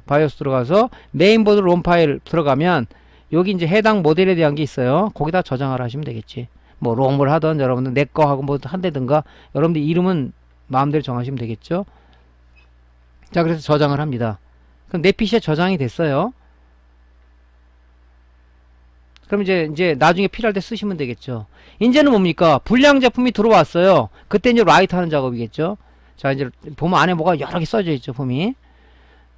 바이오스 들어가서 메인보드 롬 파일 들어가면 여기 이제 해당 모델에 대한 게 있어요. 거기다 저장하라 하시면 되겠지. 뭐 롬을 하던 여러분들 내 거 하고 뭐 한다든가 여러분들 이름은 마음대로 정하시면 되겠죠. 자, 그래서 저장을 합니다. 그럼 내 PC에 저장이 됐어요. 그럼 이제 나중에 필요할 때 쓰시면 되겠죠. 이제는 뭡니까? 불량 제품이 들어왔어요. 그때 이제 라이트 하는 작업이겠죠. 자, 이제 보면 안에 뭐가 여러 개 써져 있죠, 폼이.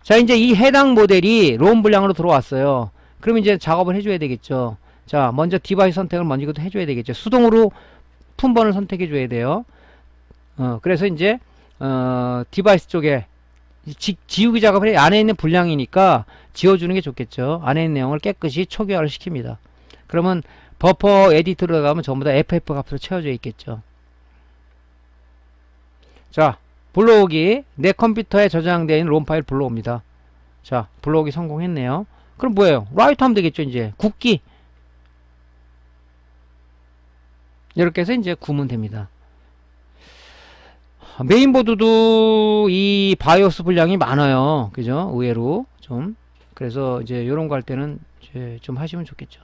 자, 이제 이 해당 모델이 롬 불량으로 들어왔어요. 그럼 이제 작업을 해줘야 되겠죠. 자, 먼저 디바이스 선택을 먼저 이것도 해줘야 되겠죠. 수동으로 품번을 선택해 줘야 돼요. 그래서 이제 디바이스 쪽에 지우기 작업을 해. 안에 있는 불량이니까 지워주는 게 좋겠죠. 안에 있는 내용을 깨끗이 초기화를 시킵니다. 그러면 버퍼 에디터로 가면 전부 다 FF 값으로 채워져 있겠죠. 자, 불러오기. 내 컴퓨터에 저장되어 있는 롬 파일 불러옵니다. 자, 불러오기 성공했네요. 그럼 뭐예요? 라이트 하면 되겠죠. 이제 굽기. 이렇게 해서 이제 구면 됩니다. 메인보드도 이 바이오스 분량이 많아요. 그죠? 의외로 좀. 그래서 이제 요런 거 할 때는 이제 좀 하시면 좋겠죠.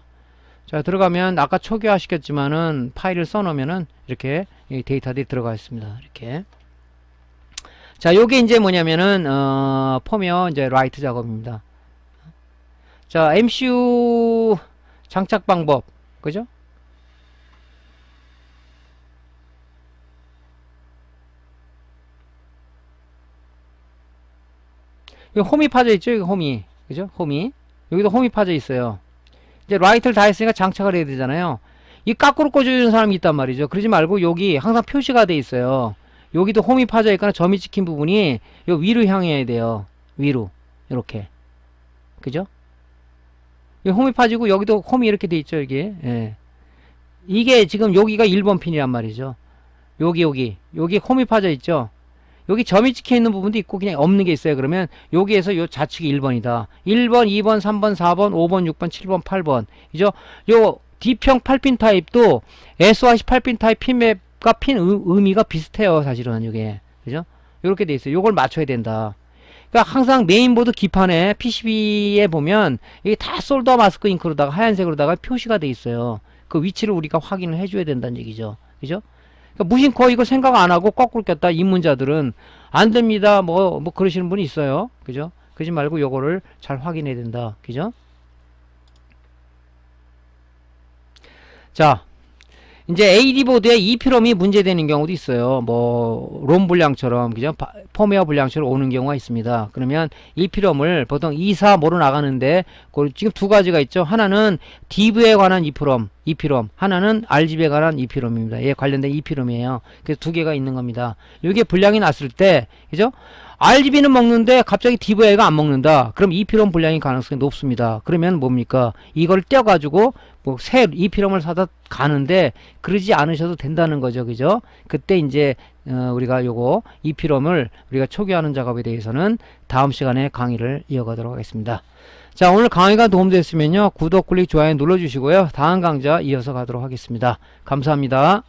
자, 들어가면 아까 초기화 시켰지만은 파일을 써놓으면은 이렇게 데이터들이 들어가 있습니다. 이렇게. 자, 요게 이제 뭐냐면은 펌웨어 이제 라이트 작업입니다. 자, MCU 장착 방법. 그죠? 여기 홈이 파져 있죠? 여기 홈이. 그죠? 홈이. 여기도 홈이 파져 있어요. 이제 라이트를 다 했으니까 장착을 해야 되잖아요. 이 거꾸로 꽂아주는 사람이 있단 말이죠. 그러지 말고 여기 항상 표시가 돼 있어요. 여기도 홈이 파져 있거나 점이 찍힌 부분이 요 위로 향해야 돼요. 위로. 이렇게. 그죠? 여기 홈이 파지고 여기도 홈이 이렇게 돼 있죠. 여기. 예. 이게 지금 여기가 1번 핀이란 말이죠. 여기 홈이 파져 있죠. 여기 점이 찍혀 있는 부분도 있고 그냥 없는 게 있어요. 그러면 여기에서 요 좌측이 1번이다. 1번, 2번, 3번, 4번, 5번, 6번, 7번, 8번. 이죠? 요 D평 8핀 타입도 SOIC 8핀 타입 핀맵과 핀 의미가 비슷해요. 사실은 이게. 그죠? 요렇게 돼 있어요. 요걸 맞춰야 된다. 그러니까 항상 메인보드 기판에 PCB에 보면 이게 다 솔더 마스크 잉크로다가 하얀색으로다가 표시가 돼 있어요. 그 위치를 우리가 확인을 해줘야 된다는 얘기죠. 그죠? 그러니까 무심코 이거 생각 안 하고 거꾸로 꼈다 입문자들은 안 됩니다. 뭐 그러시는 분이 있어요. 그죠? 그러지 말고 요거를 잘 확인해야 된다. 그죠? 자, 이제 AD보드에 EPROM이 문제되는 경우도 있어요. 뭐 롬 분량처럼 그죠? 펌웨어 분량처럼 오는 경우가 있습니다. 그러면 EPROM을 보통 2, 4 모로 나가는데 지금 두 가지가 있죠. 하나는 DV에 관한 EPROM, 하나는 RGB에 관한 EPROM입니다. 얘 관련된 EPROM이에요. 그래서 두 개가 있는 겁니다. 이게 분량이 났을 때 그죠? RGB는 먹는데 갑자기 DVI가 안 먹는다. 그럼 EPROM 분량이 가능성이 높습니다. 그러면 뭡니까? 이걸 떼어가지고 뭐 새 EPROM을 사다 가는데 그러지 않으셔도 된다는 거죠. 그죠? 그때 이제 우리가 요거 EPROM을 우리가 초기화하는 작업에 대해서는 다음 시간에 강의를 이어가도록 하겠습니다. 자, 오늘 강의가 도움됐으면요. 구독, 클릭, 좋아요 눌러주시고요. 다음 강좌 이어서 가도록 하겠습니다. 감사합니다.